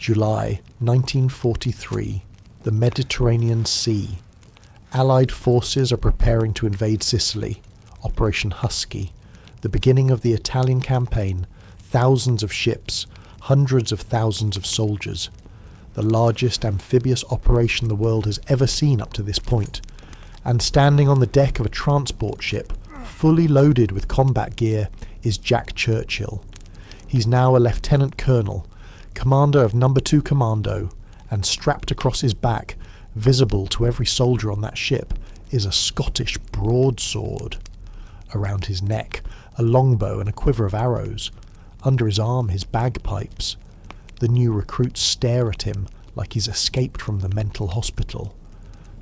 July 1943, the Mediterranean Sea. Allied forces are preparing to invade Sicily, Operation Husky, the beginning of the Italian campaign, thousands of ships, hundreds of thousands of soldiers, the largest amphibious operation the world has ever seen up to this point, and standing on the deck of a transport ship, fully loaded with combat gear, is Jack Churchill. He's now a lieutenant colonel, commander of No. 2 Commando, and strapped across his back, visible to every soldier on that ship, is a Scottish broadsword. Around his neck, a longbow and a quiver of arrows. Under his arm, his bagpipes. The new recruits stare at him like he's escaped from the mental hospital.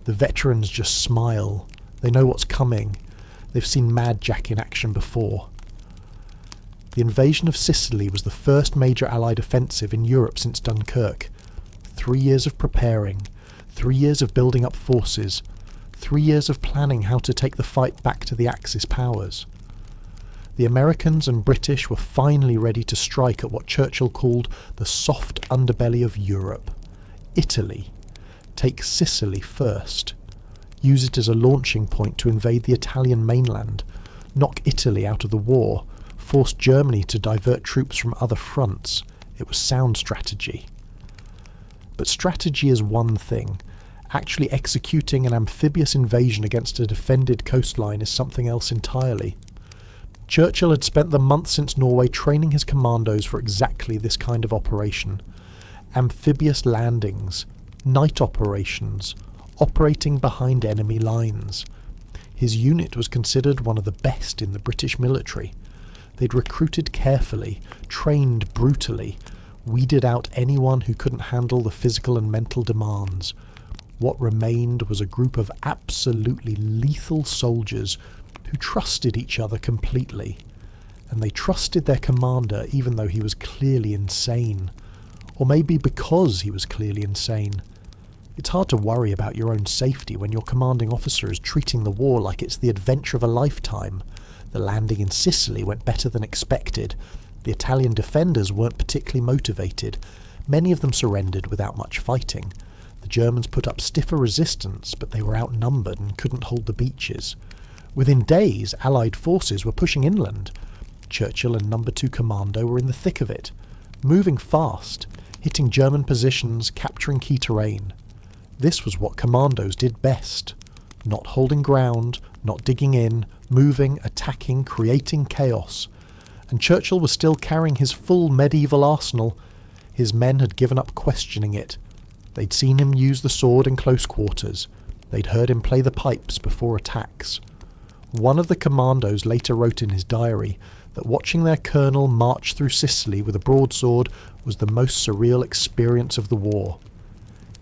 The veterans just smile. They know what's coming. They've seen Mad Jack in action before. The invasion of Sicily was the first major Allied offensive in Europe since Dunkirk. 3 years of preparing, 3 years of building up forces, 3 years of planning how to take the fight back to the Axis powers. The Americans and British were finally ready to strike at what Churchill called the soft underbelly of Europe. Italy. Take Sicily first. Use it as a launching point to invade the Italian mainland. Knock Italy out of the war. Force Germany to divert troops from other fronts. It was sound strategy. But strategy is one thing. Actually executing an amphibious invasion against a defended coastline is something else entirely. Churchill had spent the month since Norway training his commandos for exactly this kind of operation. Amphibious landings, night operations, operating behind enemy lines. His unit was considered one of the best in the British military. They'd recruited carefully, trained brutally, weeded out anyone who couldn't handle the physical and mental demands. What remained was a group of absolutely lethal soldiers who trusted each other completely, and they trusted their commander even though he was clearly insane, or maybe because he was clearly insane. It's hard to worry about your own safety when your commanding officer is treating the war like it's the adventure of a lifetime. The landing in Sicily went better than expected. The Italian defenders weren't particularly motivated. Many of them surrendered without much fighting. The Germans put up stiffer resistance, but they were outnumbered and couldn't hold the beaches. Within days, Allied forces were pushing inland. Churchill and No. 2 Commando were in the thick of it, moving fast, hitting German positions, capturing key terrain. This was what commandos did best. Not holding ground, not digging in, moving, attacking, creating chaos. And Churchill was still carrying his full medieval arsenal. His men had given up questioning it. They'd seen him use the sword in close quarters. They'd heard him play the pipes before attacks. One of the commandos later wrote in his diary that watching their colonel march through Sicily with a broadsword was the most surreal experience of the war.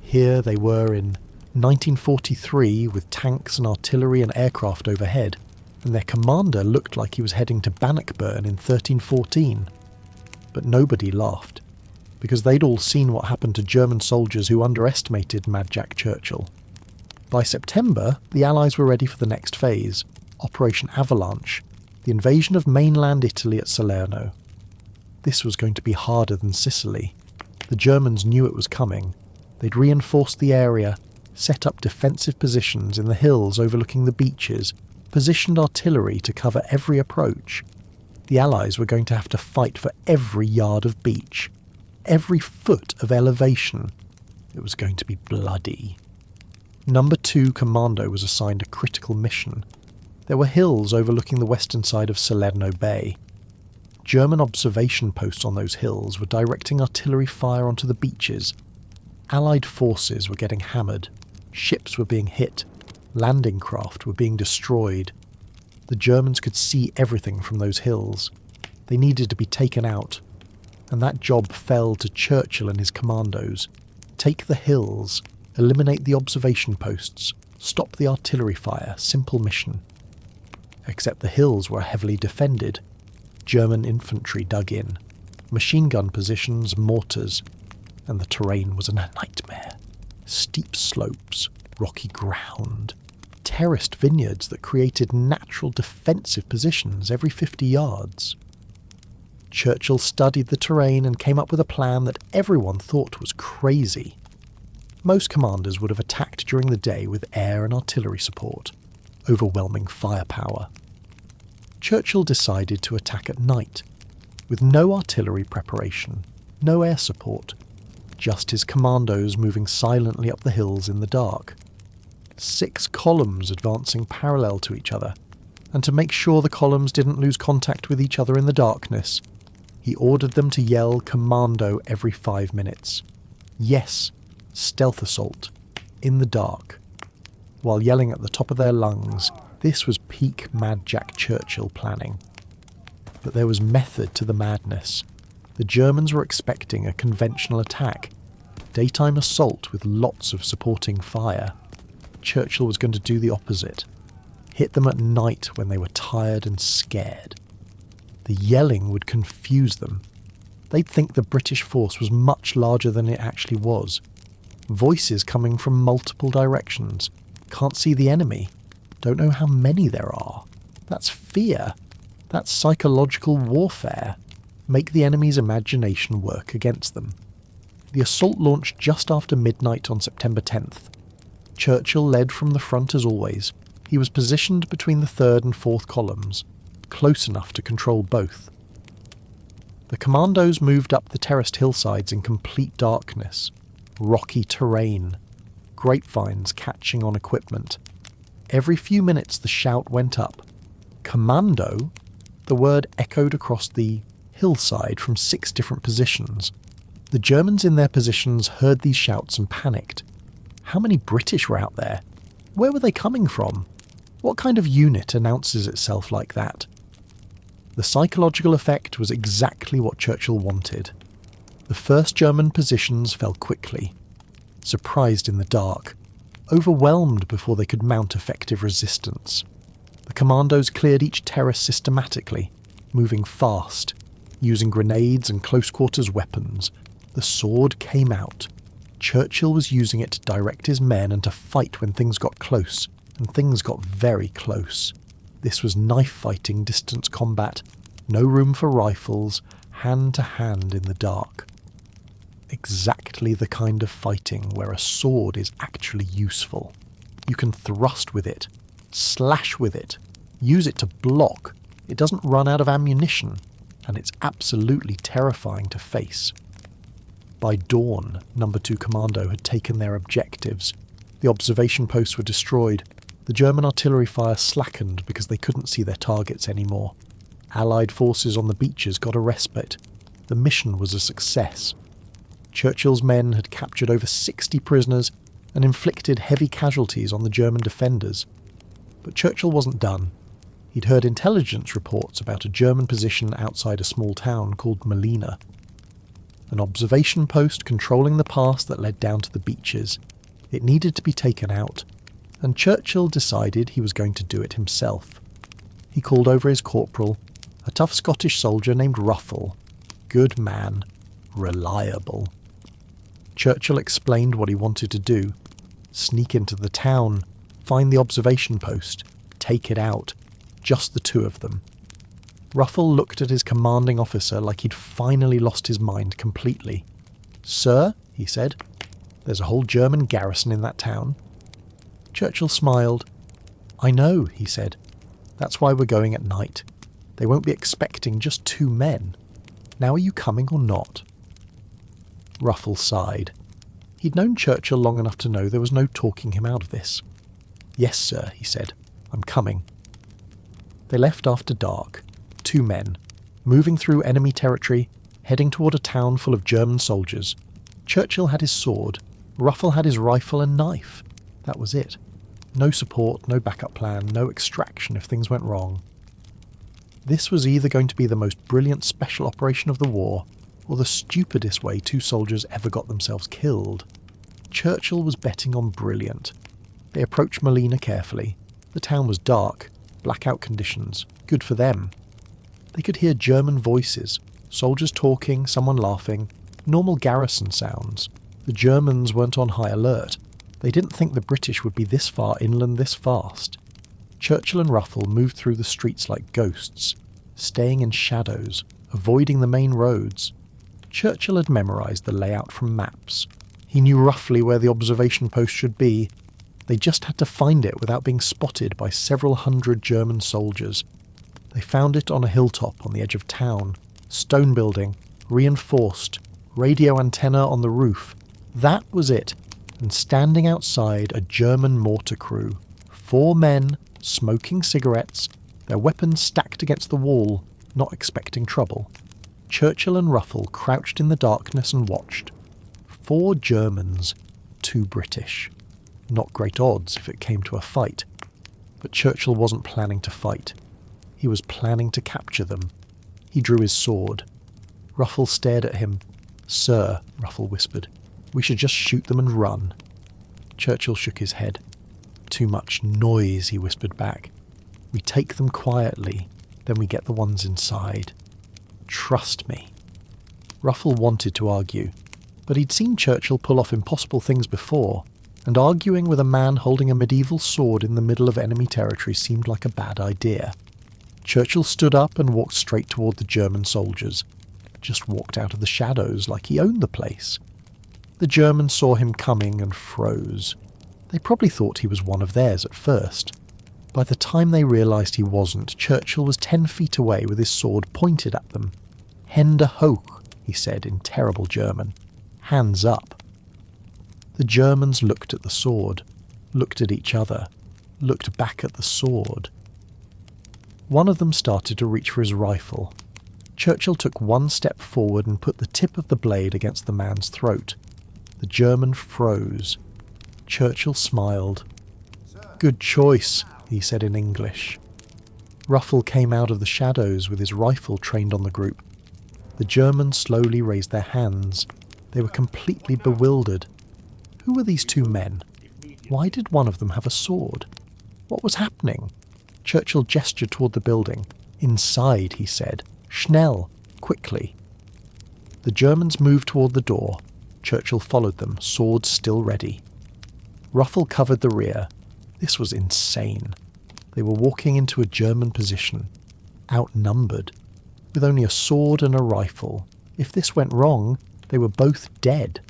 Here they were in 1943 with tanks and artillery and aircraft overhead, and their commander looked like he was heading to Bannockburn in 1314. But nobody laughed, because they'd all seen what happened to German soldiers who underestimated Mad Jack Churchill. By September, the Allies were ready for the next phase, Operation Avalanche, the invasion of mainland Italy at Salerno. This was going to be harder than Sicily. The Germans knew it was coming. They'd reinforced the area, set up defensive positions in the hills overlooking the beaches, positioned artillery to cover every approach. The Allies were going to have to fight for every yard of beach, every foot of elevation. It was going to be bloody. No. 2 Commando was assigned a critical mission. There were hills overlooking the western side of Salerno Bay. German observation posts on those hills were directing artillery fire onto the beaches. Allied forces were getting hammered. Ships were being hit. Landing craft were being destroyed. The Germans could see everything from those hills. They needed to be taken out. And that job fell to Churchill and his commandos. Take the hills, eliminate the observation posts, stop the artillery fire, simple mission. Except the hills were heavily defended. German infantry dug in. Machine gun positions, mortars, and the terrain was a nightmare. Steep slopes, rocky ground, terraced vineyards that created natural defensive positions every 50 yards. Churchill studied the terrain and came up with a plan that everyone thought was crazy. Most commanders would have attacked during the day with air and artillery support, overwhelming firepower. Churchill decided to attack at night, with no artillery preparation, no air support, just his commandos moving silently up the hills in the dark. 6 columns advancing parallel to each other, and to make sure the columns didn't lose contact with each other in the darkness, he ordered them to yell "Commando" every 5 minutes. Yes, stealth assault, in the dark. While yelling at the top of their lungs, this was peak Mad Jack Churchill planning. But there was method to the madness. The Germans were expecting a conventional attack, daytime assault with lots of supporting fire. Churchill was going to do the opposite. Hit them at night when they were tired and scared. The yelling would confuse them. They'd think the British force was much larger than it actually was. Voices coming from multiple directions. Can't see the enemy. Don't know how many there are. That's fear. That's psychological warfare. Make the enemy's imagination work against them. The assault launched just after midnight on September 10th. Churchill led from the front as always. He was positioned between the 3rd and 4th columns, close enough to control both. The commandos moved up the terraced hillsides in complete darkness. Rocky terrain. Grapevines catching on equipment. Every few minutes the shout went up. "Commando?" The word echoed across the hillside from 6 different positions. The Germans in their positions heard these shouts and panicked. How many British were out there? Where were they coming from? What kind of unit announces itself like that? The psychological effect was exactly what Churchill wanted. The first German positions fell quickly, surprised in the dark, overwhelmed before they could mount effective resistance. The commandos cleared each terrace systematically, moving fast, using grenades and close-quarters weapons. The sword came out. Churchill was using it to direct his men and to fight when things got close, and things got very close. This was knife-fighting distance combat, no room for rifles, hand-to-hand in the dark. Exactly the kind of fighting where a sword is actually useful. You can thrust with it, slash with it, use it to block. It doesn't run out of ammunition, and it's absolutely terrifying to face. By dawn, No. 2 Commando had taken their objectives. The observation posts were destroyed. The German artillery fire slackened because they couldn't see their targets anymore. Allied forces on the beaches got a respite. The mission was a success. Churchill's men had captured over 60 prisoners and inflicted heavy casualties on the German defenders. But Churchill wasn't done. He'd heard intelligence reports about a German position outside a small town called Melina. An observation post controlling the pass that led down to the beaches. It needed to be taken out, and Churchill decided he was going to do it himself. He called over his corporal, a tough Scottish soldier named Ruffle. Good man. Reliable. Churchill explained what he wanted to do. Sneak into the town, find the observation post, take it out. Just the 2 of them. Ruffle looked at his commanding officer like he'd finally lost his mind completely. "Sir," he said, "there's a whole German garrison in that town." Churchill smiled. "I know," he said. "That's why we're going at night. They won't be expecting just 2 men. Now are you coming or not?" Ruffle sighed. He'd known Churchill long enough to know there was no talking him out of this. "Yes, sir," he said. "I'm coming." They left after dark. 2 men, moving through enemy territory, heading toward a town full of German soldiers. Churchill had his sword, Ruffle had his rifle and knife. That was it. No support, no backup plan, no extraction if things went wrong. This was either going to be the most brilliant special operation of the war, or the stupidest way 2 soldiers ever got themselves killed. Churchill was betting on brilliant. They approached Melina carefully. The town was dark, blackout conditions, good for them. They could hear German voices, soldiers talking, someone laughing, normal garrison sounds. The Germans weren't on high alert. They didn't think the British would be this far inland this fast. Churchill and Ruffle moved through the streets like ghosts, staying in shadows, avoiding the main roads. Churchill had memorised the layout from maps. He knew roughly where the observation post should be. They just had to find it without being spotted by several hundred German soldiers. They found it on a hilltop on the edge of town. Stone building, reinforced, radio antenna on the roof. That was it. And standing outside, a German mortar crew. 4 men, smoking cigarettes, their weapons stacked against the wall, not expecting trouble. Churchill and Ruffle crouched in the darkness and watched. 4 Germans, 2 British. Not great odds if it came to a fight. But Churchill wasn't planning to fight. He was planning to capture them. He drew his sword. Ruffle stared at him. "Sir," Ruffle whispered, "we should just shoot them and run." Churchill shook his head. "Too much noise," he whispered back. "We take them quietly, then we get the ones inside. Trust me." Ruffle wanted to argue, but he'd seen Churchill pull off impossible things before, and arguing with a man holding a medieval sword in the middle of enemy territory seemed like a bad idea. Churchill stood up and walked straight toward the German soldiers. Just walked out of the shadows like he owned the place. The Germans saw him coming and froze. They probably thought he was one of theirs at first. By the time they realised he wasn't, Churchill was 10 feet away with his sword pointed at them. "Hände hoch," he said in terrible German. "Hands up." The Germans looked at the sword, looked at each other, looked back at the sword. One of them started to reach for his rifle. Churchill took 1 step forward and put the tip of the blade against the man's throat. The German froze. Churchill smiled. "Good choice," he said in English. Ruffle came out of the shadows with his rifle trained on the group. The Germans slowly raised their hands. They were completely bewildered. Who were these 2 men? Why did one of them have a sword? What was happening? Churchill gestured toward the building. "Inside," he said. "Schnell, quickly." The Germans moved toward the door. Churchill followed them, sword still ready. Ruffle covered the rear. This was insane. They were walking into a German position, outnumbered, with only a sword and a rifle. If this went wrong, they were both dead.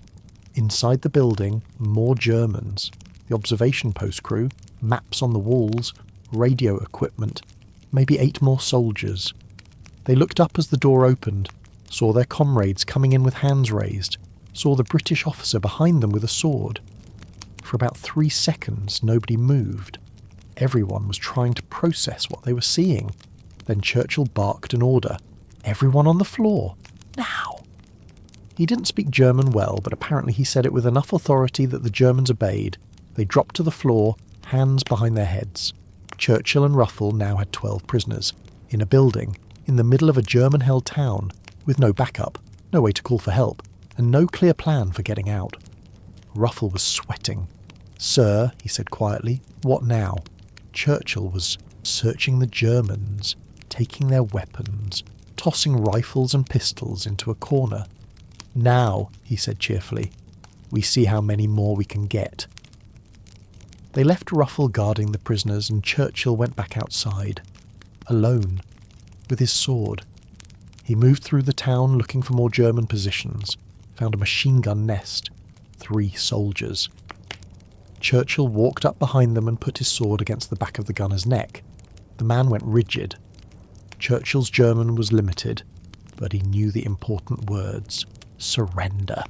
Inside the building, more Germans. The observation post crew, maps on the walls, radio equipment, maybe 8 more soldiers. They looked up as the door opened, saw their comrades coming in with hands raised, saw the British officer behind them with a sword. For about 3 seconds, nobody moved. Everyone was trying to process what they were seeing. Then Churchill barked an order. "Everyone on the floor! Now!" He didn't speak German well, but apparently he said it with enough authority that the Germans obeyed. They dropped to the floor, hands behind their heads. Churchill and Ruffle now had 12 prisoners, in a building, in the middle of a German-held town, with no backup, no way to call for help, and no clear plan for getting out. Ruffle was sweating. "Sir," he said quietly, "what now?" Churchill was searching the Germans, taking their weapons, tossing rifles and pistols into a corner. "Now," he said cheerfully, "we see how many more we can get." They left Ruffle guarding the prisoners, and Churchill went back outside, alone, with his sword. He moved through the town looking for more German positions, found a machine gun nest, 3 soldiers. Churchill walked up behind them and put his sword against the back of the gunner's neck. The man went rigid. Churchill's German was limited, but he knew the important words: surrender.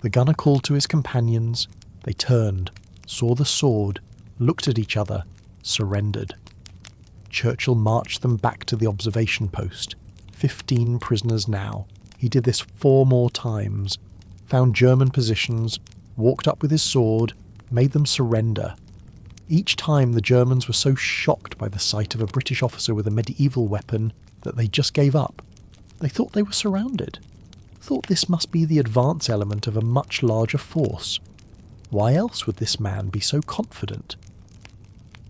The gunner called to his companions. They turned, saw the sword, looked at each other, surrendered. Churchill marched them back to the observation post. 15 prisoners now. He did this 4 more times. Found German positions, walked up with his sword, made them surrender. Each time the Germans were so shocked by the sight of a British officer with a medieval weapon that they just gave up. They thought they were surrounded. Thought this must be the advance element of a much larger force. Why else would this man be so confident?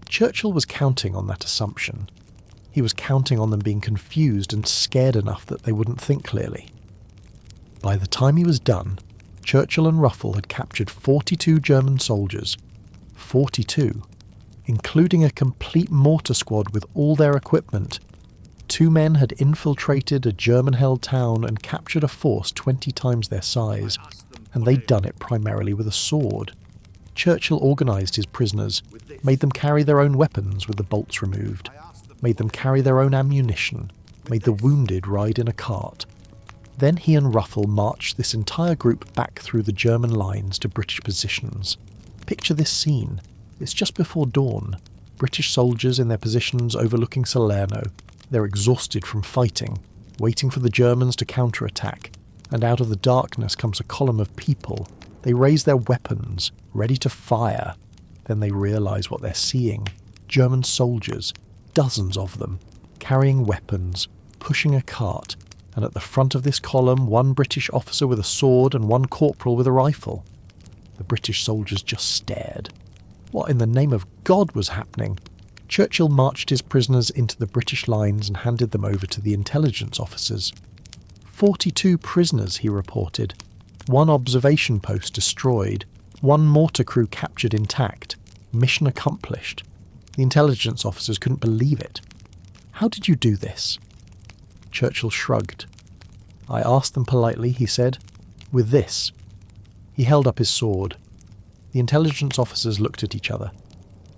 Churchill was counting on that assumption. He was counting on them being confused and scared enough that they wouldn't think clearly. By the time he was done, Churchill and Ruffle had captured 42 German soldiers. 42, including a complete mortar squad with all their equipment. 2 men had infiltrated a German-held town and captured a force 20 times their size, and they'd done it primarily with a sword. Churchill organised his prisoners, made them carry their own weapons with the bolts removed, made them carry their own ammunition, made the wounded ride in a cart. Then he and Ruffle marched this entire group back through the German lines to British positions. Picture this scene. It's just before dawn. British soldiers in their positions overlooking Salerno. They're exhausted from fighting, waiting for the Germans to counterattack, and out of the darkness comes a column of people. They raise their weapons, ready to fire. Then they realise what they're seeing. German soldiers, dozens of them, carrying weapons, pushing a cart, and at the front of this column, one British officer with a sword and one corporal with a rifle. The British soldiers just stared. What in the name of God was happening? Churchill marched his prisoners into the British lines and handed them over to the intelligence officers. 42 prisoners, he reported. 1 observation post destroyed. 1 mortar crew captured intact. Mission accomplished. The intelligence officers couldn't believe it. How did you do this? Churchill shrugged. I asked them politely, he said. With this. He held up his sword. The intelligence officers looked at each other.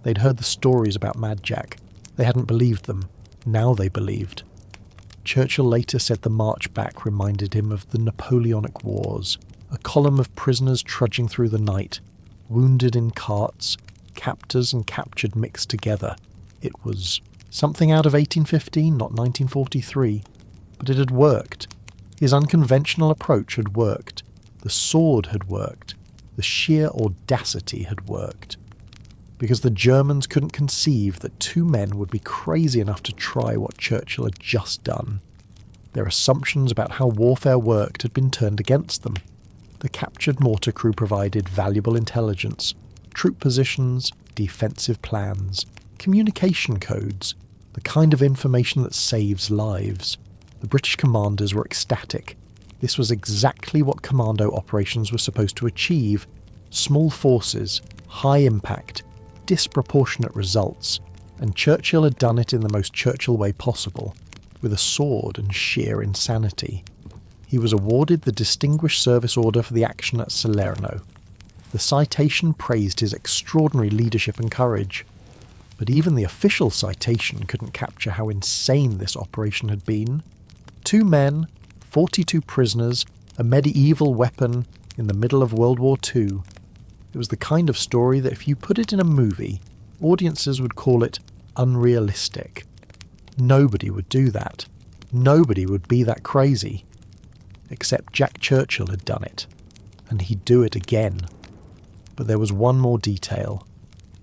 They'd heard the stories about Mad Jack. They hadn't believed them. Now they believed. Churchill later said the march back reminded him of the Napoleonic Wars, a column of prisoners trudging through the night, wounded in carts, captors and captured mixed together. It was something out of 1815, not 1943. But it had worked. His unconventional approach had worked. The sword had worked. The sheer audacity had worked. Because the Germans couldn't conceive that 2 men would be crazy enough to try what Churchill had just done. Their assumptions about how warfare worked had been turned against them. The captured mortar crew provided valuable intelligence, troop positions, defensive plans, communication codes, the kind of information that saves lives. The British commanders were ecstatic. This was exactly what commando operations were supposed to achieve. Small forces, high impact, disproportionate results, and Churchill had done it in the most Churchill way possible, with a sword and sheer insanity. He was awarded the Distinguished Service Order for the action at Salerno. The citation praised his extraordinary leadership and courage, but even the official citation couldn't capture how insane this operation had been. 2 men, 42 prisoners, a medieval weapon in the middle of World War II. It was the kind of story that if you put it in a movie, audiences would call it unrealistic. Nobody would do that. Nobody would be that crazy. Except Jack Churchill had done it, and he'd do it again. But there was one more detail.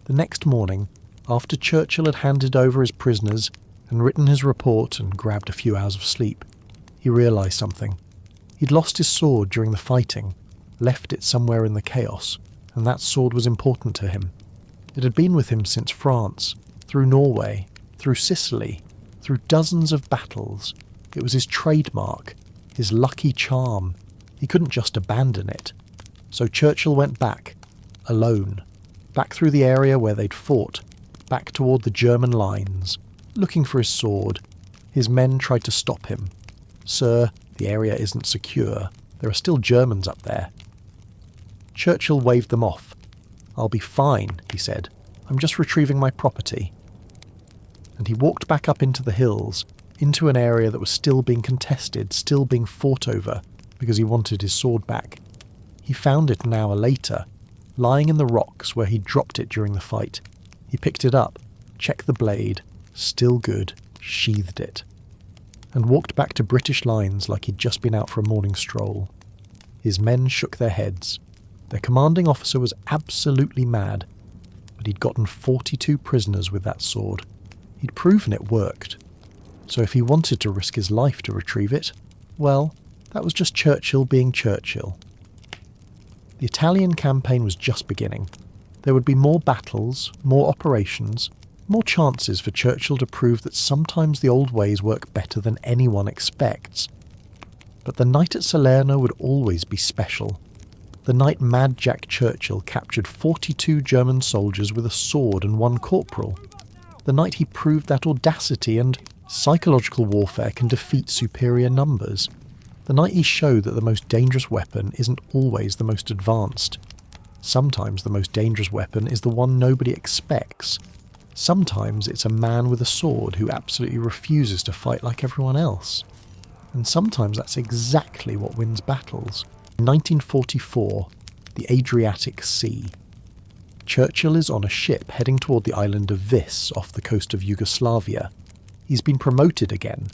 The next morning, after Churchill had handed over his prisoners and written his report and grabbed a few hours of sleep, he realised something. He'd lost his sword during the fighting, left it somewhere in the chaos, and that sword was important to him. It had been with him since France, through Norway, through Sicily, through dozens of battles. It was his trademark, his lucky charm. He couldn't just abandon it. So Churchill went back, alone, back through the area where they'd fought, back toward the German lines, looking for his sword. His men tried to stop him. Sir, the area isn't secure. There are still Germans up there. Churchill waved them off. I'll be fine, he said. I'm just retrieving my property. And he walked back up into the hills, into an area that was still being contested, still being fought over, because he wanted his sword back. He found it an hour later, lying in the rocks where he'd dropped it during the fight. He picked it up, checked the blade, still good, sheathed it, and walked back to British lines like he'd just been out for a morning stroll. His men shook their heads. Their commanding officer was absolutely mad, but he'd gotten 42 prisoners with that sword. He'd proven it worked. So if he wanted to risk his life to retrieve it, well, that was just Churchill being Churchill. The Italian campaign was just beginning. There would be more battles, more operations, more chances for Churchill to prove that sometimes the old ways work better than anyone expects. But the night at Salerno would always be special. The night Mad Jack Churchill captured 42 German soldiers with a sword and 1 corporal. The night he proved that audacity and, Psychological warfare can defeat superior numbers. The 90s show that the most dangerous weapon isn't always the most advanced. Sometimes the most dangerous weapon is the one nobody expects. Sometimes it's a man with a sword who absolutely refuses to fight like everyone else. And sometimes that's exactly what wins battles. In 1944, the Adriatic Sea. Churchill is on a ship heading toward the island of Vis off the coast of Yugoslavia. He's been promoted again,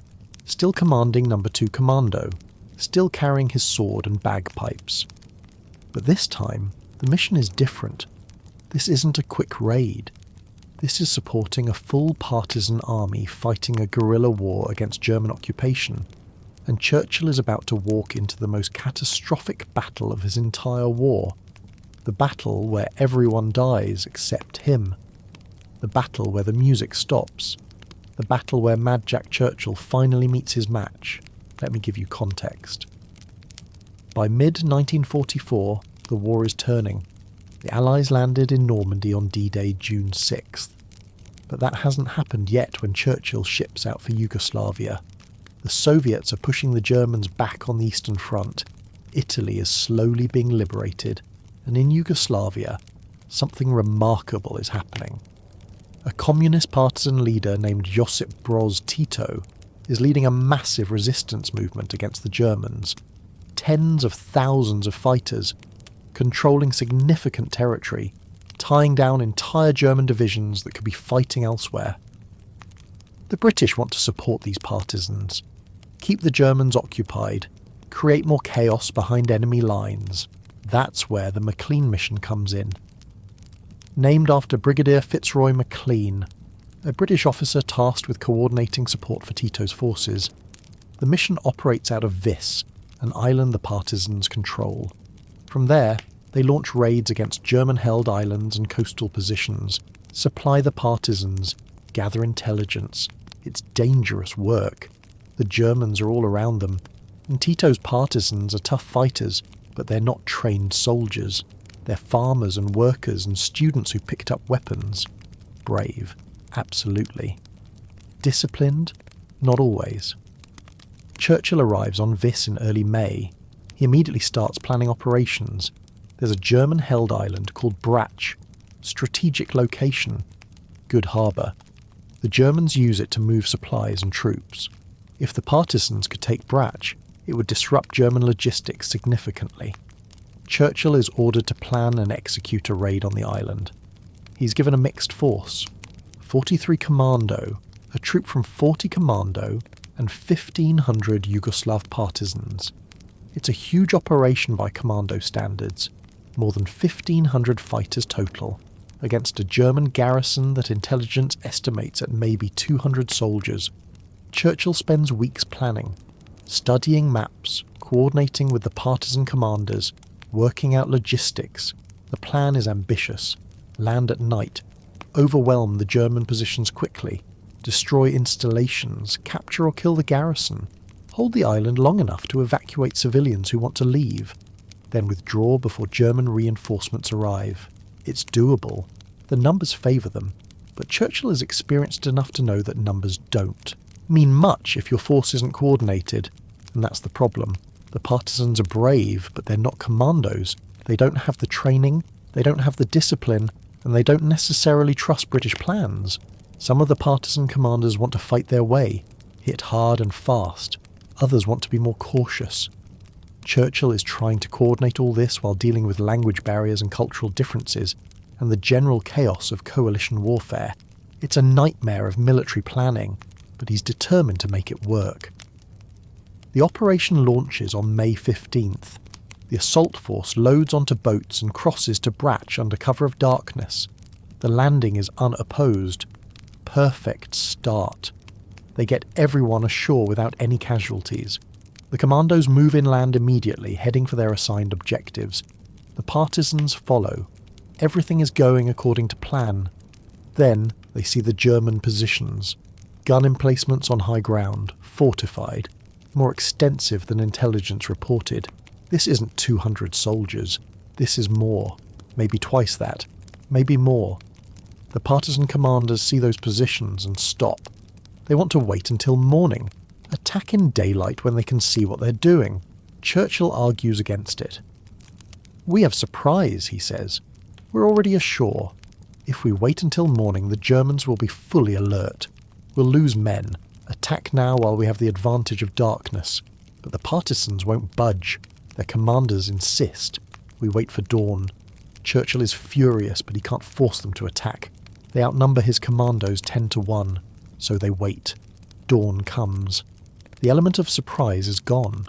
still commanding No. 2 Commando, still carrying his sword and bagpipes. But this time, the mission is different. This isn't a quick raid. This is supporting a full partisan army fighting a guerrilla war against German occupation, and Churchill is about to walk into the most catastrophic battle of his entire war. The battle where everyone dies except him. The battle where the music stops. The battle where Mad Jack Churchill finally meets his match. Let me give you context. By mid-1944, the war is turning. The Allies landed in Normandy on D-Day, June 6th. But that hasn't happened yet when Churchill ships out for Yugoslavia. The Soviets are pushing the Germans back on the Eastern Front. Italy is slowly being liberated. And in Yugoslavia, something remarkable is happening. A communist partisan leader named Josip Broz Tito is leading a massive resistance movement against the Germans. Tens of thousands of fighters, controlling significant territory, tying down entire German divisions that could be fighting elsewhere. The British want to support these partisans, keep the Germans occupied, create more chaos behind enemy lines. That's where the McLean mission comes in. Named after Brigadier Fitzroy McLean, a British officer tasked with coordinating support for Tito's forces, the mission operates out of Vis, an island the partisans control. From there, they launch raids against German-held islands and coastal positions, supply the partisans, gather intelligence. It's dangerous work. The Germans are all around them, and Tito's partisans are tough fighters, but they're not trained soldiers. They're farmers and workers and students who picked up weapons. Brave, absolutely. Disciplined? Not always. Churchill arrives on Vis in early May. He immediately starts planning operations. There's a German-held island called Brač. Strategic location. Good harbour. The Germans use it to move supplies and troops. If the partisans could take Brač, it would disrupt German logistics significantly. Churchill is ordered to plan and execute a raid on the island. He's given a mixed force. 43 Commando, a troop from 40 Commando and 1,500 Yugoslav partisans. It's a huge operation by Commando standards, more than 1,500 fighters total, against a German garrison that intelligence estimates at maybe 200 soldiers. Churchill spends weeks planning, studying maps, coordinating with the partisan commanders, working out logistics. The plan is ambitious. Land at night, overwhelm the German positions quickly, destroy installations, capture or kill the garrison, hold the island long enough to evacuate civilians who want to leave, then withdraw before German reinforcements arrive. It's doable. The numbers favour them, but Churchill is experienced enough to know that numbers don't mean much if your force isn't coordinated, and that's the problem. The partisans are brave, but they're not commandos. They don't have the training, they don't have the discipline, and they don't necessarily trust British plans. Some of the partisan commanders want to fight their way, hit hard and fast. Others want to be more cautious. Churchill is trying to coordinate all this while dealing with language barriers and cultural differences, and the general chaos of coalition warfare. It's a nightmare of military planning, but he's determined to make it work. The operation launches on May 15th. The assault force loads onto boats and crosses to Brač under cover of darkness. The landing is unopposed. Perfect start. They get everyone ashore without any casualties. The commandos move inland immediately, heading for their assigned objectives. The partisans follow. Everything is going according to plan. Then they see the German positions. Gun emplacements on high ground, fortified, more extensive than intelligence reported. This isn't 200 soldiers. This is more. Maybe twice that. Maybe more. The partisan commanders see those positions and stop. They want to wait until morning. Attack in daylight when they can see what they're doing. Churchill argues against it. "We have surprise," he says. "We're already ashore. If we wait until morning, the Germans will be fully alert. We'll lose men. Attack now while we have the advantage of darkness. But the partisans won't budge. Their commanders insist. We wait for dawn." Churchill is furious, but he can't force them to attack. They outnumber his commandos 10 to 1, so they wait. Dawn comes. The element of surprise is gone.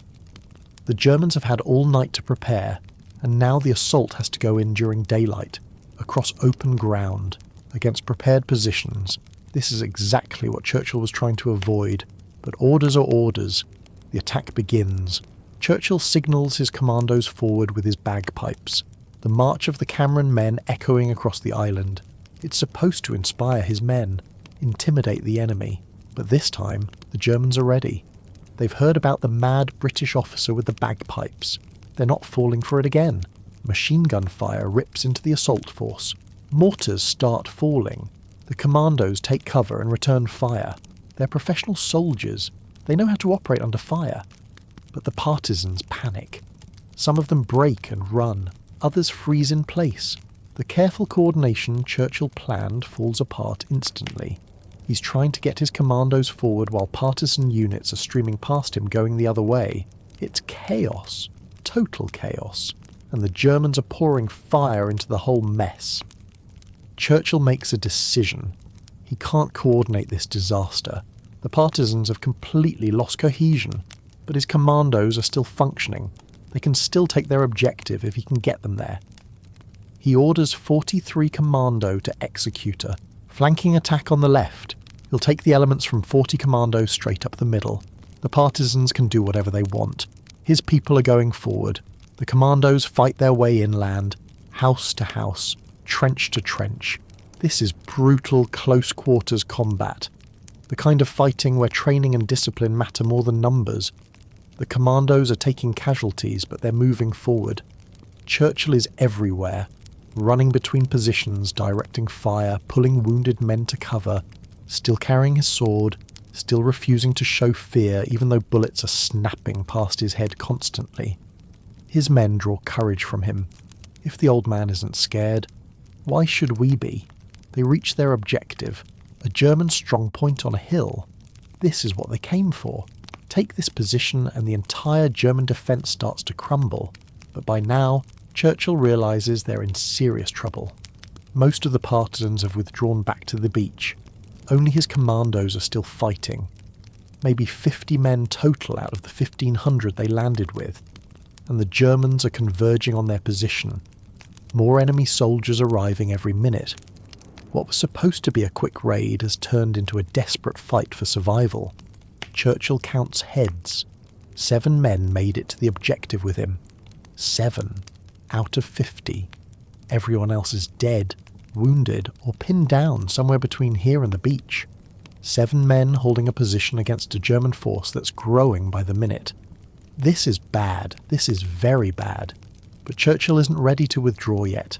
The Germans have had all night to prepare, and now the assault has to go in during daylight, across open ground, against prepared positions. This is exactly what Churchill was trying to avoid, but orders are orders. The attack begins. Churchill signals his commandos forward with his bagpipes, the march of the Cameron men echoing across the island. It's supposed to inspire his men, intimidate the enemy, but this time the Germans are ready. They've heard about the mad British officer with the bagpipes. They're not falling for it again. Machine gun fire rips into the assault force. Mortars start falling. The commandos take cover and return fire. They're professional soldiers. They know how to operate under fire. But the partisans panic. Some of them break and run. Others freeze in place. The careful coordination Churchill planned falls apart instantly. He's trying to get his commandos forward while partisan units are streaming past him going the other way. It's chaos. Total chaos. And the Germans are pouring fire into the whole mess. Churchill makes a decision. He can't coordinate this disaster. The partisans have completely lost cohesion, but his commandos are still functioning. They can still take their objective if he can get them there. He orders 43 Commando to Executor. Flanking attack on the left. He'll take the elements from 40 Commando straight up the middle. The partisans can do whatever they want. His people are going forward. The commandos fight their way inland, house to house, trench to trench. This is brutal close-quarters combat. The kind of fighting where training and discipline matter more than numbers. The commandos are taking casualties, but they're moving forward. Churchill is everywhere, running between positions, directing fire, pulling wounded men to cover, still carrying his sword, still refusing to show fear even though bullets are snapping past his head constantly. His men draw courage from him. If the old man isn't scared, why should we be? They reach their objective, a German strongpoint on a hill. This is what they came for. Take this position and the entire German defence starts to crumble. But by now, Churchill realises they're in serious trouble. Most of the partisans have withdrawn back to the beach. Only his commandos are still fighting. Maybe 50 men total out of the 1,500 they landed with. And the Germans are converging on their position. More enemy soldiers arriving every minute. What was supposed to be a quick raid has turned into a desperate fight for survival. Churchill counts heads. 7 men made it to the objective with him. 7 out of 50. Everyone else is dead, wounded, or pinned down somewhere between here and the beach. 7 men holding a position against a German force that's growing by the minute. This is bad. This is very bad. But Churchill isn't ready to withdraw yet.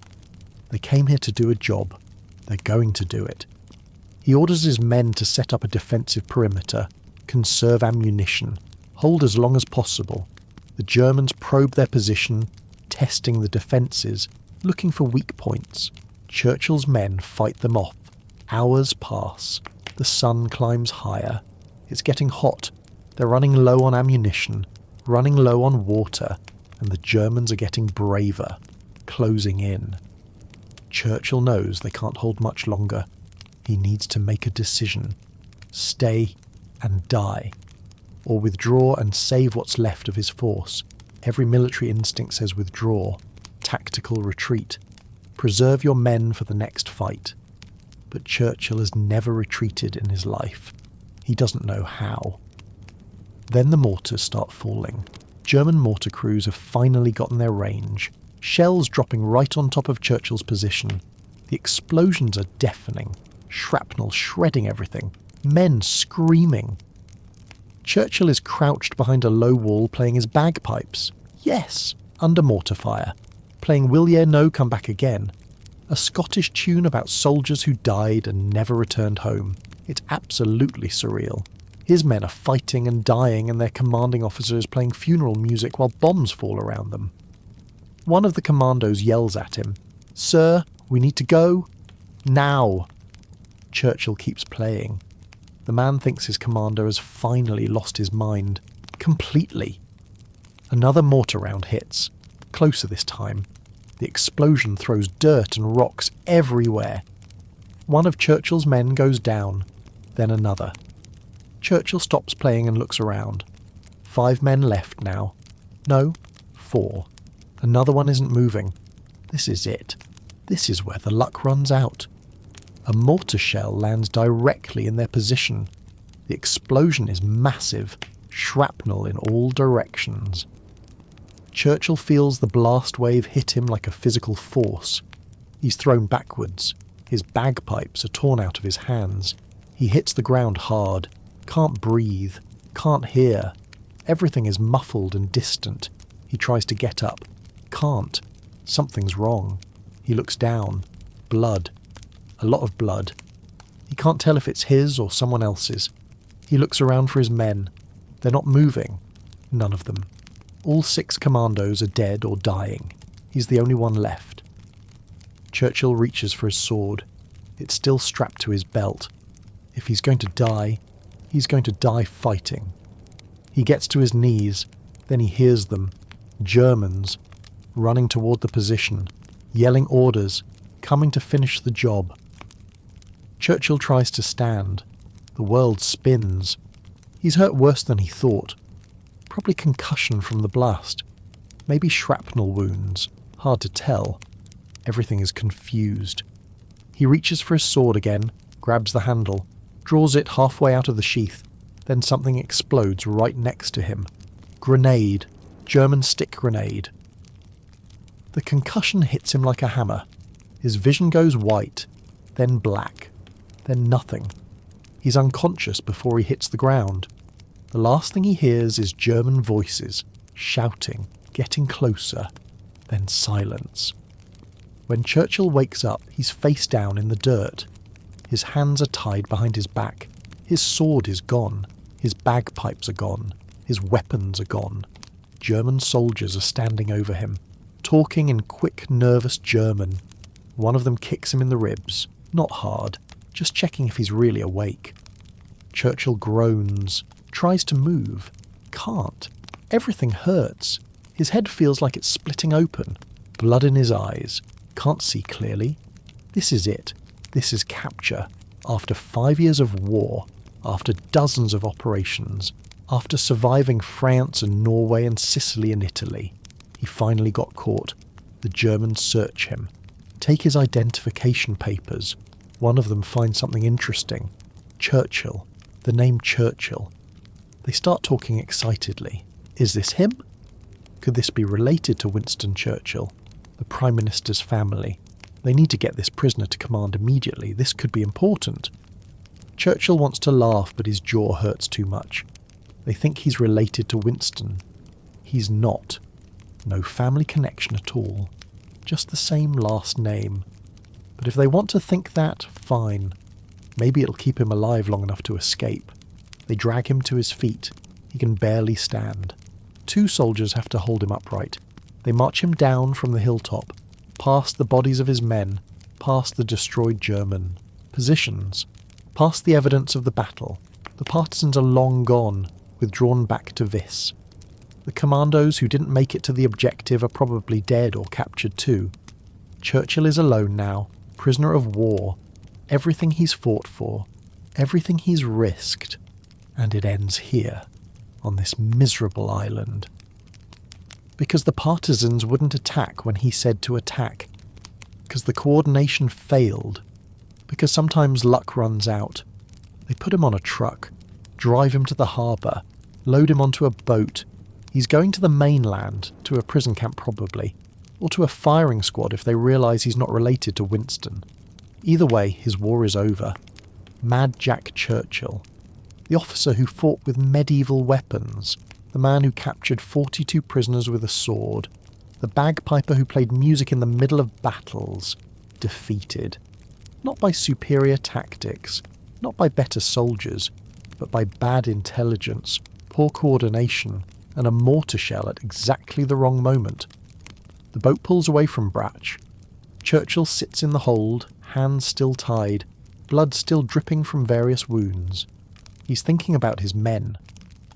They came here to do a job. They're going to do it. He orders his men to set up a defensive perimeter, conserve ammunition, hold as long as possible. The Germans probe their position, testing the defences, looking for weak points. Churchill's men fight them off. Hours pass. The sun climbs higher. It's getting hot. They're running low on ammunition, running low on water, and the Germans are getting braver, closing in. Churchill knows they can't hold much longer. He needs to make a decision. Stay and die, or withdraw and save what's left of his force. Every military instinct says withdraw, tactical retreat. Preserve your men for the next fight. But Churchill has never retreated in his life. He doesn't know how. Then the mortars start falling. German mortar crews have finally gotten their range. Shells dropping right on top of Churchill's position. The explosions are deafening. Shrapnel shredding everything. Men screaming. Churchill is crouched behind a low wall playing his bagpipes. Yes, under mortar fire. Playing Will Ye No Come Back Again. A Scottish tune about soldiers who died and never returned home. It's absolutely surreal. His men are fighting and dying, and their commanding officer is playing funeral music while bombs fall around them. One of the commandos yells at him, "Sir, we need to go. Now." Churchill keeps playing. The man thinks his commander has finally lost his mind. Completely. Another mortar round hits. Closer this time. The explosion throws dirt and rocks everywhere. One of Churchill's men goes down, then another. Churchill stops playing and looks around. 5 men left now. No, 4. Another one isn't moving. This is it. This is where the luck runs out. A mortar shell lands directly in their position. The explosion is massive, shrapnel in all directions. Churchill feels the blast wave hit him like a physical force. He's thrown backwards. His bagpipes are torn out of his hands. He hits the ground hard. Can't breathe. Can't hear. Everything is muffled and distant. He tries to get up. Can't. Something's wrong. He looks down. Blood. A lot of blood. He can't tell if it's his or someone else's. He looks around for his men. They're not moving. None of them. All 6 commandos are dead or dying. He's the only one left. Churchill reaches for his sword. It's still strapped to his belt. If he's going to die, he's going to die fighting. He gets to his knees. Then he hears them. Germans. Running toward the position. Yelling orders. Coming to finish the job. Churchill tries to stand. The world spins. He's hurt worse than he thought. Probably concussion from the blast. Maybe shrapnel wounds. Hard to tell. Everything is confused. He reaches for his sword again, grabs the handle, draws it halfway out of the sheath. Then something explodes right next to him. Grenade. German stick grenade. The concussion hits him like a hammer. His vision goes white, then black, then nothing. He's unconscious before he hits the ground. The last thing he hears is German voices, shouting, getting closer, then silence. When Churchill wakes up, he's face down in the dirt. His hands are tied behind his back. His sword is gone. His bagpipes are gone. His weapons are gone. German soldiers are standing over him, talking in quick, nervous German. One of them kicks him in the ribs. Not hard, just checking if he's really awake. Churchill groans, tries to move. Can't. Everything hurts. His head feels like it's splitting open. Blood in his eyes. Can't see clearly. This is it. This is capture. After 5 years of war, after dozens of operations, after surviving France and Norway and Sicily and Italy, he finally got caught. The Germans search him. Take his identification papers. One of them finds something interesting. Churchill. The name Churchill. They start talking excitedly. Is this him? Could this be related to Winston Churchill, the Prime Minister's family? They need to get this prisoner to command immediately. This could be important. Churchill wants to laugh, but his jaw hurts too much. They think he's related to Winston. He's not. No family connection at all. Just the same last name. But if they want to think that, fine. Maybe it'll keep him alive long enough to escape. They drag him to his feet. He can barely stand. 2 soldiers have to hold him upright. They march him down from the hilltop, past the bodies of his men, past the destroyed German positions, past the evidence of the battle. The partisans are long gone, withdrawn back to Vis. The commandos who didn't make it to the objective are probably dead or captured too. Churchill is alone now, prisoner of war. Everything he's fought for, everything he's risked, and it ends here, on this miserable island. Because the partisans wouldn't attack when he said to attack. Because the coordination failed. Because sometimes luck runs out. They put him on a truck, drive him to the harbour, load him onto a boat. He's going to the mainland, to a prison camp probably, or to a firing squad if they realise he's not related to Winston. Either way, his war is over. Mad Jack Churchill. The officer who fought with medieval weapons. The man who captured 42 prisoners with a sword. The bagpiper who played music in the middle of battles. Defeated. Not by superior tactics. not by better soldiers, but by bad intelligence, poor coordination, and a mortar shell at exactly the wrong moment. The boat pulls away from Bratch. Churchill sits in the hold, hands still tied, blood still dripping from various wounds. He's thinking about his men,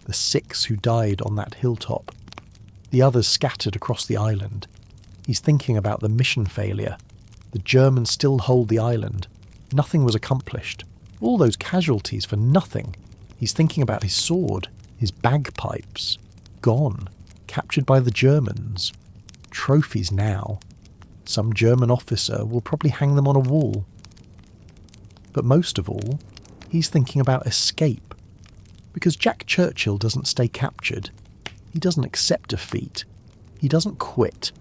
the 6 who died on that hilltop, the others scattered across the island. He's thinking about the mission failure. The Germans still hold the island. Nothing was accomplished. All those casualties for nothing. He's thinking about his sword, his bagpipes. Gone. Captured by the Germans. Trophies now. Some German officer will probably hang them on a wall. But most of all, he's thinking about escape. Because Jack Churchill doesn't stay captured. He doesn't accept defeat. He doesn't quit.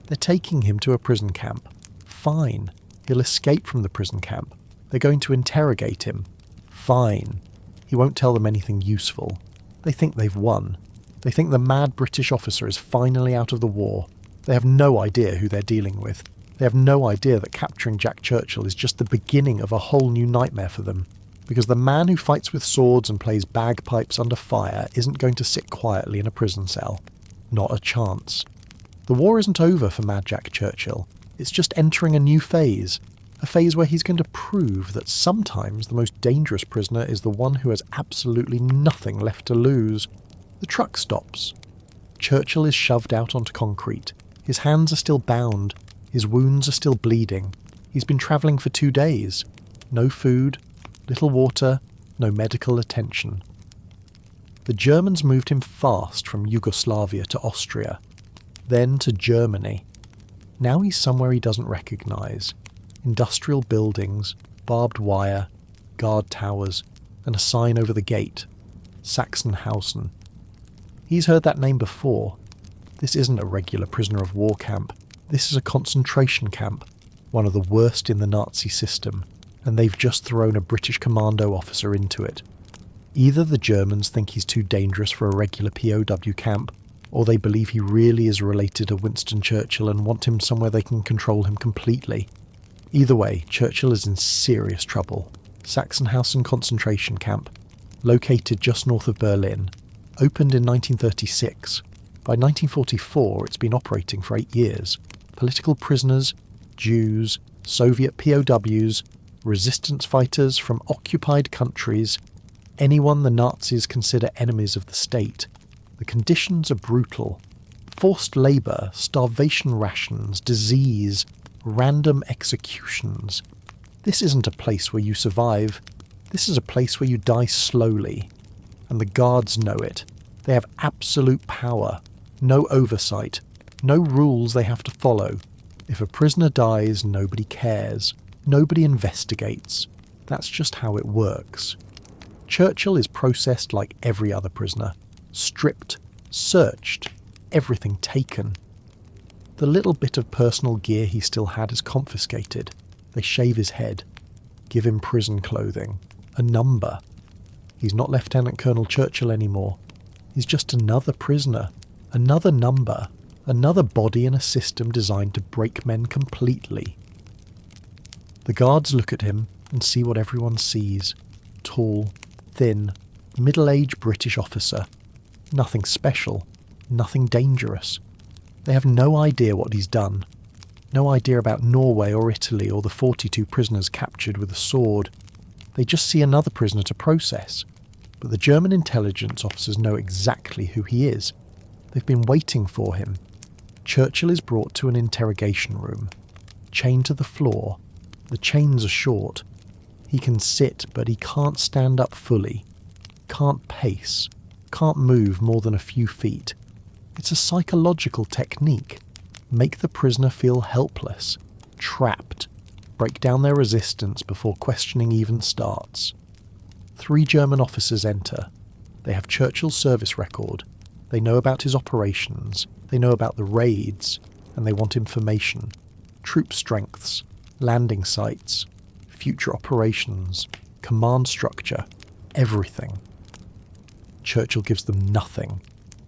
They're taking him to a prison camp. Fine. He'll escape from the prison camp. They're going to interrogate him. Fine. He won't tell them anything useful. They think they've won. They think the mad British officer is finally out of the war. They have no idea who they're dealing with. They have no idea that capturing Jack Churchill is just the beginning of a whole new nightmare for them. Because the man who fights with swords and plays bagpipes under fire isn't going to sit quietly in a prison cell. Not a chance. The war isn't over for Mad Jack Churchill. It's just entering a new phase. A phase where he's going to prove that sometimes the most dangerous prisoner is the one who has absolutely nothing left to lose. The truck stops. Churchill is shoved out onto concrete. His hands are still bound. His wounds are still bleeding. He's been travelling for 2 days. No food, little water, no medical attention. The Germans moved him fast from Yugoslavia to Austria, then to Germany. Now he's somewhere he doesn't recognise. Industrial buildings, barbed wire, guard towers, and a sign over the gate. Sachsenhausen. He's heard that name before. This isn't a regular prisoner of war camp. This is a concentration camp, one of the worst in the Nazi system, and they've just thrown a British commando officer into it. Either the Germans think he's too dangerous for a regular POW camp, or they believe he really is related to Winston Churchill and want him somewhere they can control him completely. Either way, Churchill is in serious trouble. Sachsenhausen concentration camp, located just north of Berlin, opened in 1936. By 1944, it's been operating for 8 years. Political prisoners, Jews, Soviet POWs, resistance fighters from occupied countries, anyone the Nazis consider enemies of the state. The conditions are brutal. Forced labour, starvation rations, disease, random executions. This isn't a place where you survive. This is a place where you die slowly. And the guards know it. They have absolute power. No oversight. No rules they have to follow. If a prisoner dies, nobody cares. Nobody investigates. That's just how it works. Churchill is processed like every other prisoner. Stripped, searched, everything taken. The little bit of personal gear he still had is confiscated. They shave his head, give him prison clothing, a number. He's not Lieutenant Colonel Churchill anymore. He's just another prisoner, another number, another body in a system designed to break men completely. The guards look at him and see what everyone sees. Tall, thin, middle-aged British officer. Nothing special, nothing dangerous. They have no idea what he's done. No idea about Norway or Italy or the 42 prisoners captured with a sword. They just see another prisoner to process. But the German intelligence officers know exactly who he is. They've been waiting for him. Churchill is brought to an interrogation room. Chained to the floor. The chains are short. He can sit, but he can't stand up fully. Can't pace. Can't move more than a few feet. It's a psychological technique. Make the prisoner feel helpless, trapped, break down their resistance before questioning even starts. 3 German officers enter. They have Churchill's service record. They know about his operations. They know about the raids, and they want information. Troop strengths, landing sites, future operations, command structure, everything. Churchill gives them nothing.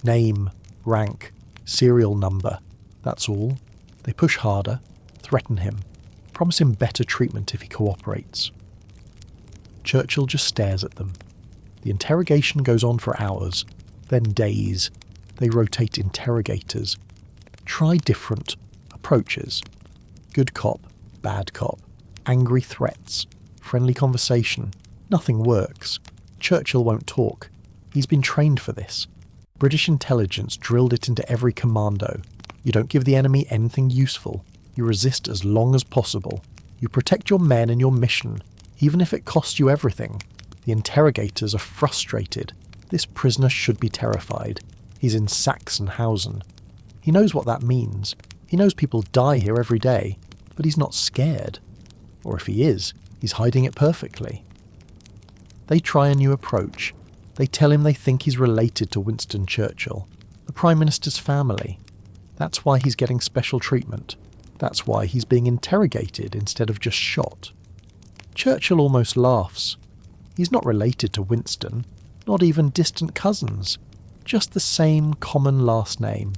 Name, rank, serial number. That's all. They push harder, threaten him, promise him better treatment if he cooperates. Churchill just stares at them. The interrogation goes on for hours, then days. They rotate interrogators. Try different approaches. Good cop, bad cop, angry threats, friendly conversation. Nothing works. Churchill won't talk. He's been trained for this. British intelligence drilled it into every commando. You don't give the enemy anything useful. You resist as long as possible. You protect your men and your mission, even if it costs you everything. The interrogators are frustrated. This prisoner should be terrified. He's in Sachsenhausen. He knows what that means. He knows people die here every day, but he's not scared. Or if he is, he's hiding it perfectly. They try a new approach. They tell him they think he's related to Winston Churchill, the Prime Minister's family. That's why he's getting special treatment. That's why he's being interrogated instead of just shot. Churchill almost laughs. He's not related to Winston, not even distant cousins, just the same common last name.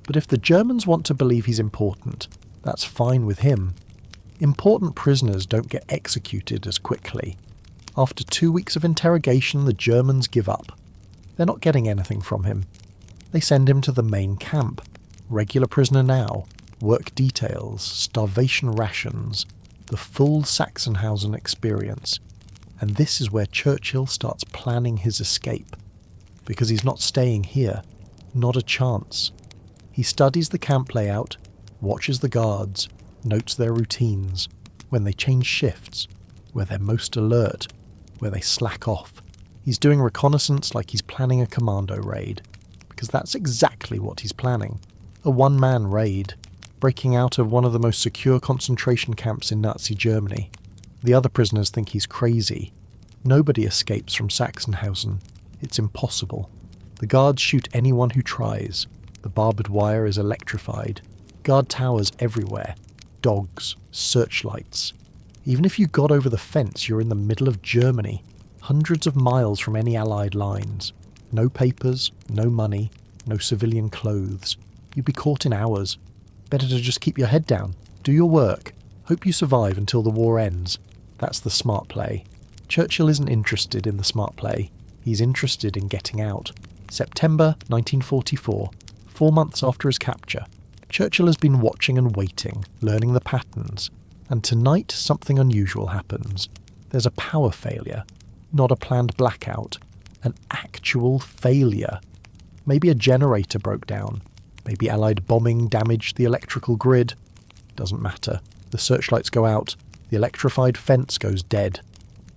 But if the Germans want to believe he's important, that's fine with him. Important prisoners don't get executed as quickly. After 2 weeks of interrogation, the Germans give up. They're not getting anything from him. They send him to the main camp. Regular prisoner now. Work details, starvation rations, the full Sachsenhausen experience. And this is where Churchill starts planning his escape. Because he's not staying here. Not a chance. He studies the camp layout, watches the guards, notes their routines, when they change shifts, where they're most alert, where they slack off. He's doing reconnaissance like he's planning a commando raid. Because that's exactly what he's planning. A one-man raid. Breaking out of one of the most secure concentration camps in Nazi Germany. The other prisoners think he's crazy. Nobody escapes from Sachsenhausen. It's impossible. The guards shoot anyone who tries. The barbed wire is electrified. Guard towers everywhere. Dogs. Searchlights. Even if you got over the fence, you're in the middle of Germany. Hundreds of miles from any Allied lines. No papers, no money, no civilian clothes. You'd be caught in hours. Better to just keep your head down, do your work, hope you survive until the war ends. That's the smart play. Churchill isn't interested in the smart play. He's interested in getting out. September 1944, 4 months after his capture. Churchill has been watching and waiting, learning the patterns. And tonight something unusual happens. There's a power failure, not a planned blackout. An actual failure. Maybe a generator broke down. Maybe Allied bombing damaged the electrical grid. Doesn't matter. The searchlights go out. The electrified fence goes dead.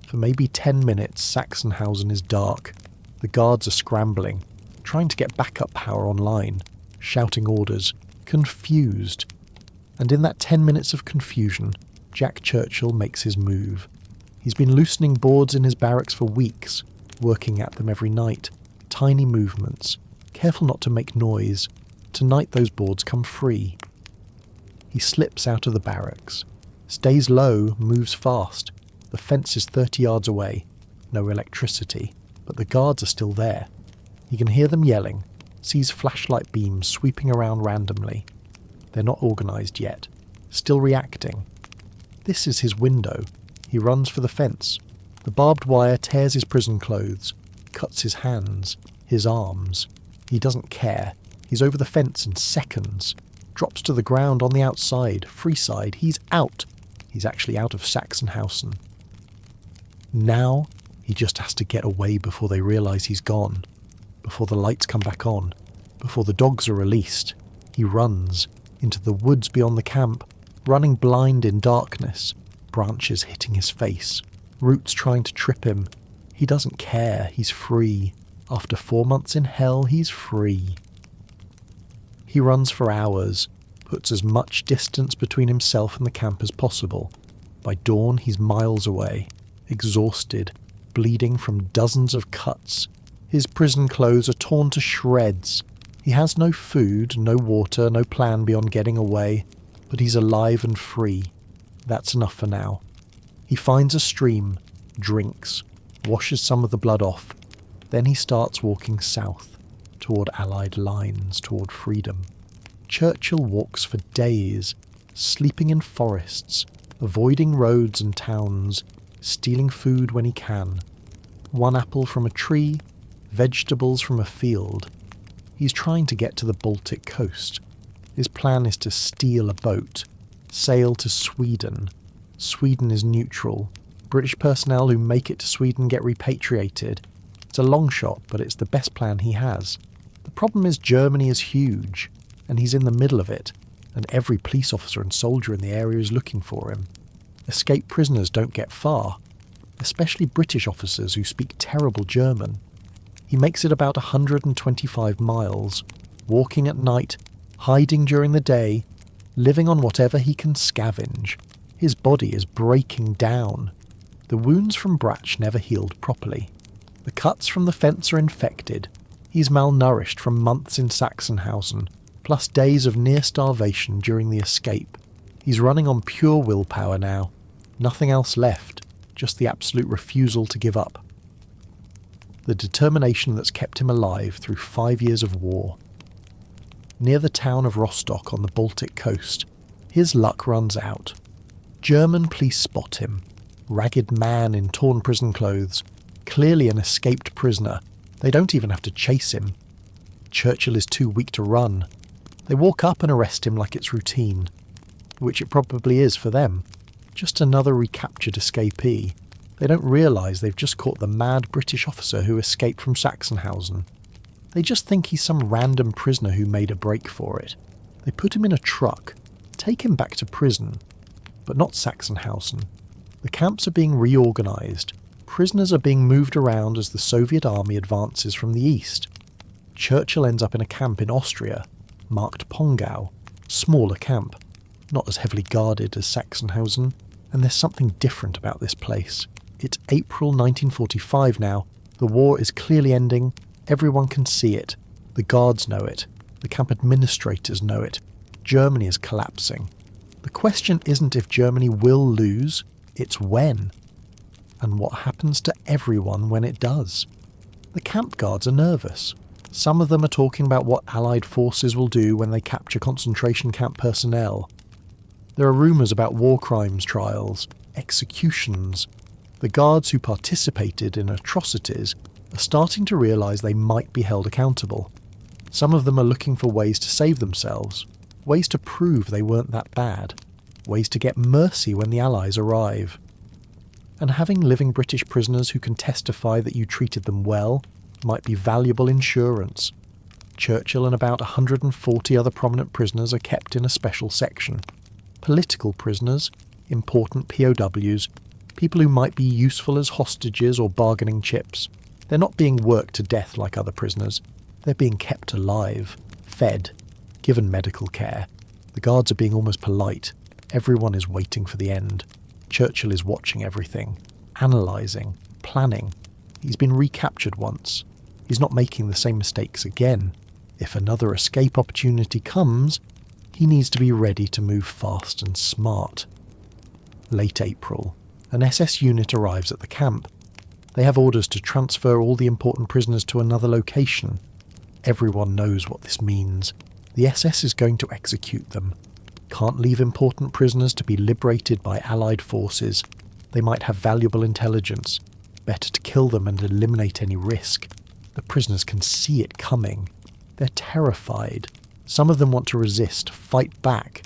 For maybe 10 minutes, Sachsenhausen is dark. The guards are scrambling, trying to get backup power online, shouting orders, confused. And in that 10 minutes of confusion, Jack Churchill makes his move. He's been loosening boards in his barracks for weeks, working at them every night. Tiny movements, careful not to make noise. Tonight those boards come free. He slips out of the barracks, stays low, moves fast. The fence is 30 yards away. No electricity, but the guards are still there. He can hear them yelling, sees flashlight beams sweeping around randomly. They're not organised yet, still reacting. This is his window. He runs for the fence. The barbed wire tears his prison clothes, cuts his hands, his arms. He doesn't care. He's over the fence in seconds. Drops to the ground on the outside, free side. He's out. He's actually out of Sachsenhausen. Now, he just has to get away before they realise he's gone. Before the lights come back on. Before the dogs are released. He runs into the woods beyond the camp, running blind in darkness. Branches hitting his face. Roots trying to trip him. He doesn't care. He's free. After 4 months in hell, he's free. He runs for hours, puts as much distance between himself and the camp as possible. By dawn, he's miles away, exhausted, bleeding from dozens of cuts. His prison clothes are torn to shreds. He has no food, no water, no plan beyond getting away, but he's alive and free. That's enough for now. He finds a stream, drinks, washes some of the blood off. Then he starts walking south, toward Allied lines, toward freedom. Churchill walks for days, sleeping in forests, avoiding roads and towns, stealing food when he can. One apple from a tree, vegetables from a field. He's trying to get to the Baltic coast. His plan is to steal a boat, sail to Sweden. Sweden is neutral. British personnel who make it to Sweden get repatriated. It's a long shot, but it's the best plan he has. The problem is Germany is huge, and he's in the middle of it, and every police officer and soldier in the area is looking for him. Escaped prisoners don't get far, especially British officers who speak terrible German. He makes it about 125 miles, walking at night, hiding during the day, living on whatever he can scavenge. His body is breaking down. The wounds from Bratsch never healed properly. The cuts from the fence are infected. He's malnourished from months in Sachsenhausen, plus days of near starvation during the escape. He's running on pure willpower now. Nothing else left, just the absolute refusal to give up. The determination that's kept him alive through 5 years of war. Near the town of Rostock on the Baltic coast, his luck runs out. German police spot him. Ragged man in torn prison clothes, clearly an escaped prisoner. They don't even have to chase him. Churchill is too weak to run. They walk up and arrest him like it's routine, which it probably is for them. Just another recaptured escapee. They don't realise they've just caught the mad British officer who escaped from Sachsenhausen. They just think he's some random prisoner who made a break for it. They put him in a truck, take him back to prison, but not Sachsenhausen. The camps are being reorganised. Prisoners are being moved around as the Soviet army advances from the east. Churchill ends up in a camp in Austria, marked Pongau, smaller camp, not as heavily guarded as Sachsenhausen, and there's something different about this place. It's April 1945 now. The war is clearly ending. Everyone can see it. The guards know it. The camp administrators know it. Germany is collapsing. The question isn't if Germany will lose, it's when. And what happens to everyone when it does. The camp guards are nervous. Some of them are talking about what Allied forces will do when they capture concentration camp personnel. There are rumours about war crimes trials, executions. The guards who participated in atrocities are starting to realise they might be held accountable. Some of them are looking for ways to save themselves, ways to prove they weren't that bad, ways to get mercy when the Allies arrive. And having living British prisoners who can testify that you treated them well might be valuable insurance. Churchill and about 140 other prominent prisoners are kept in a special section. Political prisoners, important POWs, people who might be useful as hostages or bargaining chips. They're not being worked to death like other prisoners. They're being kept alive, fed, given medical care. The guards are being almost polite. Everyone is waiting for the end. Churchill is watching everything, analysing, planning. He's been recaptured once. He's not making the same mistakes again. If another escape opportunity comes, he needs to be ready to move fast and smart. Late April, an SS unit arrives at the camp. They have orders to transfer all the important prisoners to another location. Everyone knows what this means. The SS is going to execute them. Can't leave important prisoners to be liberated by Allied forces. They might have valuable intelligence. Better to kill them and eliminate any risk. The prisoners can see it coming. They're terrified. Some of them want to resist, fight back.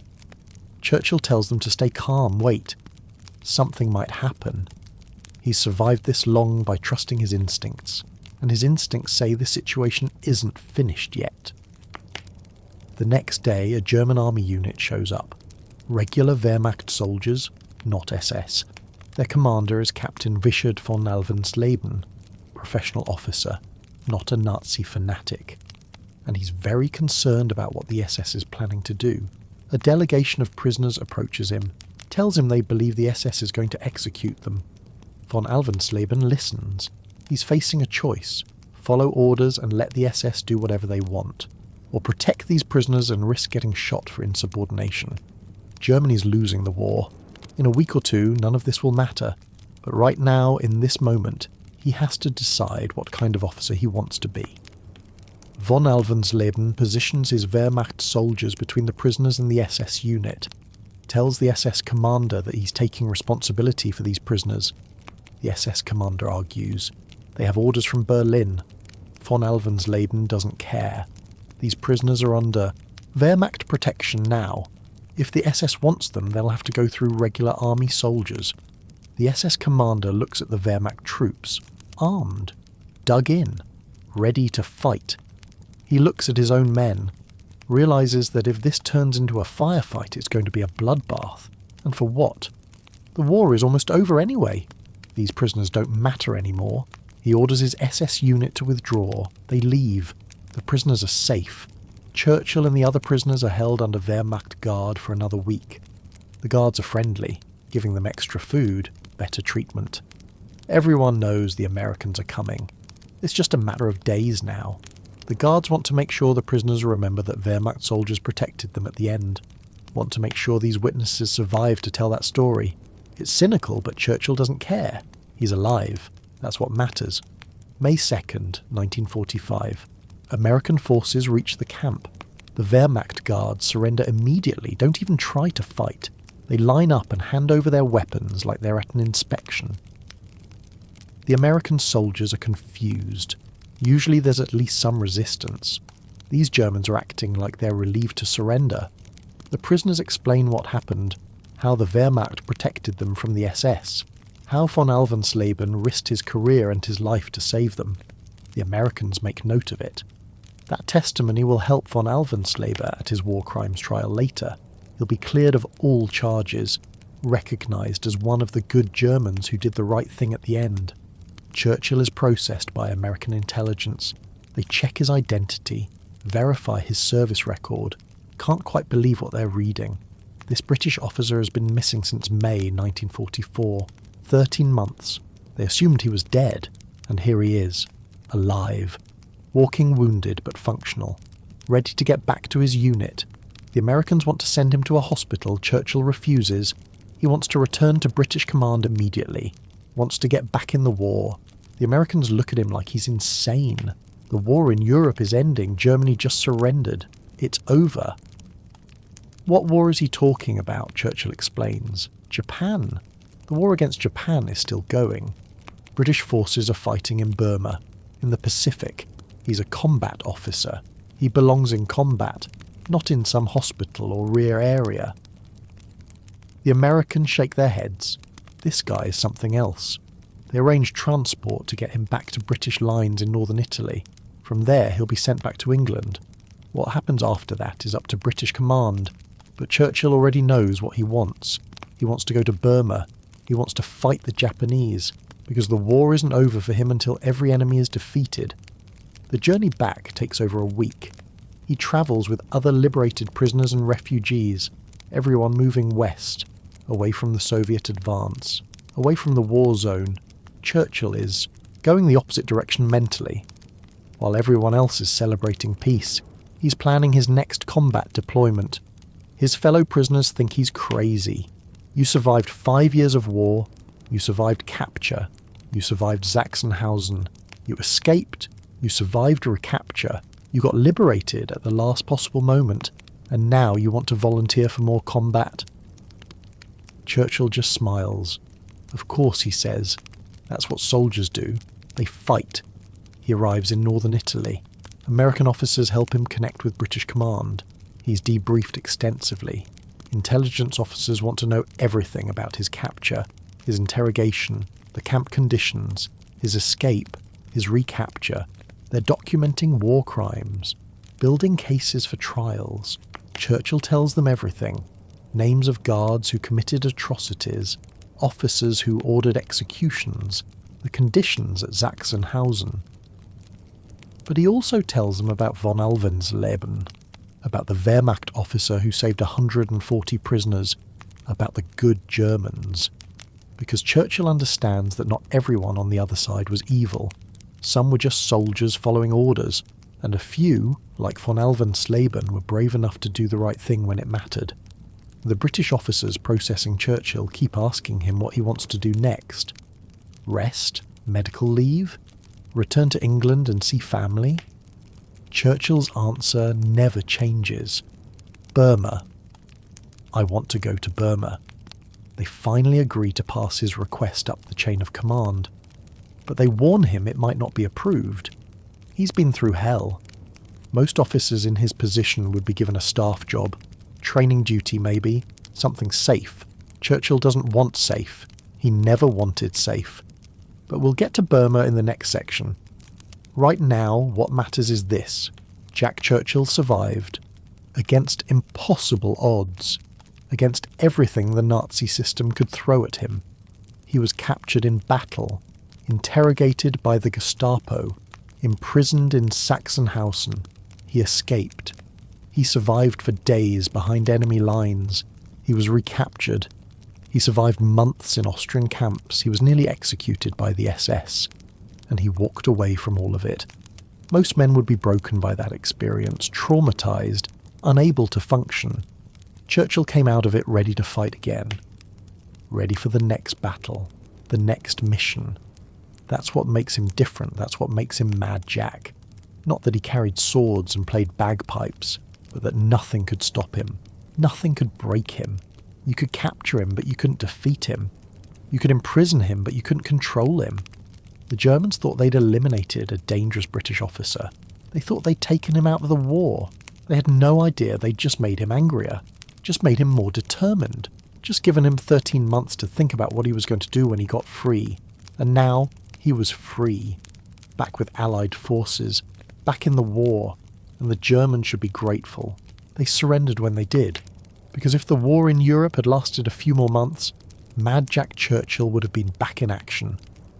Churchill tells them to stay calm, wait. Something might happen. He's survived this long by trusting his instincts, and his instincts say the situation isn't finished yet. The next day, a German army unit shows up. Regular Wehrmacht soldiers, not SS. Their commander is Captain Richard von Alvensleben, professional officer, not a Nazi fanatic. And he's very concerned about what the SS is planning to do. A delegation of prisoners approaches him, tells him they believe the SS is going to execute them. Von Alvensleben listens. He's facing a choice: follow orders and let the SS do whatever they want, or protect these prisoners and risk getting shot for insubordination. Germany's losing the war. In a week or two, none of this will matter, but right now, in this moment, he has to decide what kind of officer he wants to be. Von Alvensleben positions his Wehrmacht soldiers between the prisoners and the SS unit, tells the SS commander that he's taking responsibility for these prisoners, the SS commander argues. They have orders from Berlin. Von Alvensleben doesn't care. These prisoners are under Wehrmacht protection now. If the SS wants them, they'll have to go through regular army soldiers. The SS commander looks at the Wehrmacht troops, armed, dug in, ready to fight. He looks at his own men, realises that if this turns into a firefight, it's going to be a bloodbath. And for what? The war is almost over anyway. These prisoners don't matter anymore. He orders his SS unit to withdraw. They leave. The prisoners are safe. Churchill and the other prisoners are held under Wehrmacht guard for another week. The guards are friendly, giving them extra food, better treatment. Everyone knows the Americans are coming. It's just a matter of days now. The guards want to make sure the prisoners remember that Wehrmacht soldiers protected them at the end. Want to make sure these witnesses survive to tell that story. It's cynical, but Churchill doesn't care. He's alive. That's what matters. May 2nd, 1945. American forces reach the camp. The Wehrmacht guards surrender immediately, don't even try to fight. They line up and hand over their weapons like they're at an inspection. The American soldiers are confused. Usually there's at least some resistance. These Germans are acting like they're relieved to surrender. The prisoners explain what happened, how the Wehrmacht protected them from the SS, how von Alvensleben risked his career and his life to save them. The Americans make note of it. That testimony will help von Alvensleben at his war crimes trial later. He'll be cleared of all charges, recognised as one of the good Germans who did the right thing at the end. Churchill is processed by American intelligence. They check his identity, verify his service record. Can't quite believe what they're reading. This British officer has been missing since May 1944. 13 months. They assumed he was dead, and here he is, alive, walking wounded but functional, ready to get back to his unit. The Americans want to send him to a hospital. Churchill refuses. He wants to return to British command immediately, wants to get back in the war. The Americans look at him like he's insane. The war in Europe is ending. Germany just surrendered. It's over. What war is he talking about? Churchill explains. Japan. The war against Japan is still going. British forces are fighting in Burma, in the Pacific. He's a combat officer. He belongs in combat, not in some hospital or rear area. The Americans shake their heads. This guy is something else. They arrange transport to get him back to British lines in northern Italy. From there, he'll be sent back to England. What happens after that is up to British command. But Churchill already knows what he wants. He wants to go to Burma. He wants to fight the Japanese, because the war isn't over for him until every enemy is defeated. The journey back takes over a week. He travels with other liberated prisoners and refugees, everyone moving west, away from the Soviet advance, away from the war zone. Churchill is going the opposite direction mentally. While everyone else is celebrating peace, he's planning his next combat deployment. His fellow prisoners think he's crazy. You survived 5 years of war, you survived capture, you survived Sachsenhausen, you escaped, you survived recapture, you got liberated at the last possible moment, and now you want to volunteer for more combat. Churchill just smiles. Of course, he says. That's what soldiers do. They fight. He arrives in northern Italy. American officers help him connect with British command. He's debriefed extensively. Intelligence officers want to know everything about his capture, his interrogation, the camp conditions, his escape, his recapture. They're documenting war crimes, building cases for trials. Churchill tells them everything. Names of guards who committed atrocities, officers who ordered executions, the conditions at Sachsenhausen. But he also tells them about von Alvensleben, about the Wehrmacht officer who saved 140 prisoners, about the good Germans. Because Churchill understands that not everyone on the other side was evil. Some were just soldiers following orders, and a few, like von Alvensleben, were brave enough to do the right thing when it mattered. The British officers processing Churchill keep asking him what he wants to do next. Rest? Medical leave? Return to England and see family? Churchill's answer never changes. Burma. I want to go to Burma. They finally agree to pass his request up the chain of command. But they warn him it might not be approved. He's been through hell. Most officers in his position would be given a staff job, training duty maybe, something safe. Churchill doesn't want safe. He never wanted safe. But we'll get to Burma in the next section. Right now, what matters is this. Jack Churchill survived. Against impossible odds. Against everything the Nazi system could throw at him. He was captured in battle, interrogated by the Gestapo, imprisoned in Sachsenhausen. He escaped. He survived for days behind enemy lines. He was recaptured. He survived months in Austrian camps. He was nearly executed by the SS. And he walked away from all of it. Most men would be broken by that experience, traumatized, unable to function. Churchill came out of it ready to fight again. Ready for the next battle, the next mission. That's what makes him different. That's what makes him Mad Jack. Not that he carried swords and played bagpipes, but that nothing could stop him. Nothing could break him. You could capture him, but you couldn't defeat him. You could imprison him, but you couldn't control him. The Germans thought they'd eliminated a dangerous British officer. They thought they'd taken him out of the war. They had no idea they'd just made him angrier, just made him more determined, just given him 13 months to think about what he was going to do when he got free. And now he was free, back with Allied forces, back in the war, and the Germans should be grateful. They surrendered when they did, because if the war in Europe had lasted a few more months, Mad Jack Churchill would have been back in action,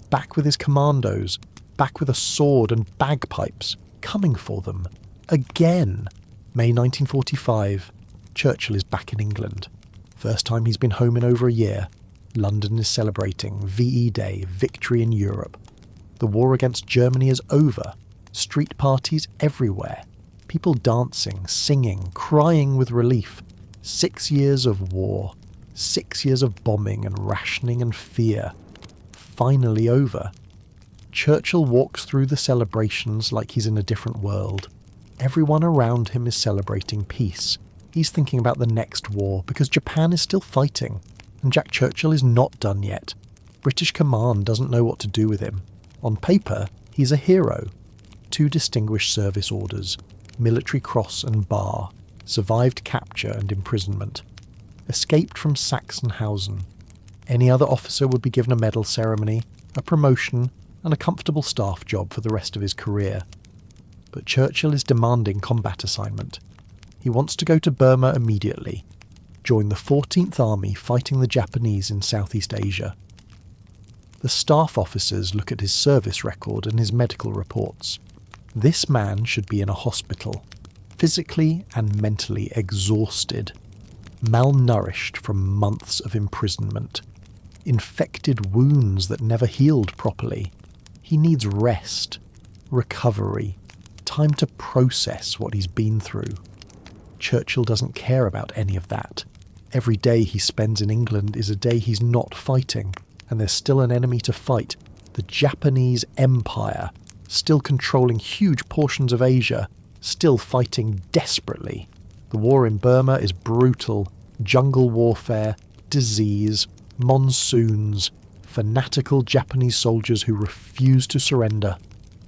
back with his commandos, back with a sword and bagpipes, coming for them. Again. May 1945, Churchill is back in England. First time he's been home in over a year. London is celebrating VE Day, victory in Europe. The war against Germany is over. Street parties everywhere. People dancing, singing, crying with relief. 6 years of war. 6 years of bombing and rationing and fear. Finally over. Churchill walks through the celebrations like he's in a different world. Everyone around him is celebrating peace. He's thinking about the next war because Japan is still fighting, and Jack Churchill is not done yet. British command doesn't know what to do with him. On paper, he's a hero. 2 distinguished service orders, Military Cross and Bar, survived capture and imprisonment. Escaped from Sachsenhausen. Any other officer would be given a medal ceremony, a promotion, and a comfortable staff job for the rest of his career. But Churchill is demanding combat assignment. He wants to go to Burma immediately, join the 14th Army fighting the Japanese in Southeast Asia. The staff officers look at his service record and his medical reports. This man should be in a hospital, physically and mentally exhausted, malnourished from months of imprisonment, infected wounds that never healed properly. He needs rest, recovery, time to process what he's been through. Churchill doesn't care about any of that. Every day he spends in England is a day he's not fighting, and there's still an enemy to fight, the Japanese Empire, still controlling huge portions of Asia, still fighting desperately. The war in Burma is brutal, jungle warfare, disease, monsoons, fanatical Japanese soldiers who refuse to surrender.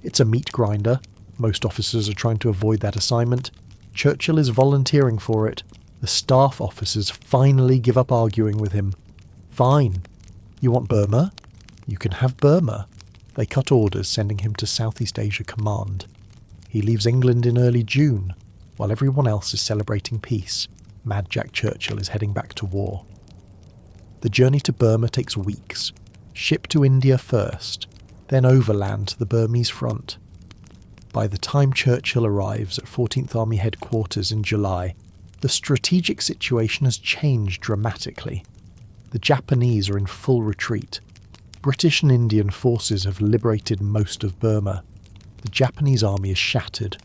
It's a meat grinder. Most officers are trying to avoid that assignment. Churchill is volunteering for it. The staff officers finally give up arguing with him. Fine. You want Burma? You can have Burma. They cut orders sending him to Southeast Asia Command. He leaves England in early June, while everyone else is celebrating peace. Mad Jack Churchill is heading back to war. The journey to Burma takes weeks. Ship to India first, then overland to the Burmese front. By the time Churchill arrives at 14th Army headquarters in July, the strategic situation has changed dramatically. The Japanese are in full retreat. British and Indian forces have liberated most of Burma. The Japanese army is shattered,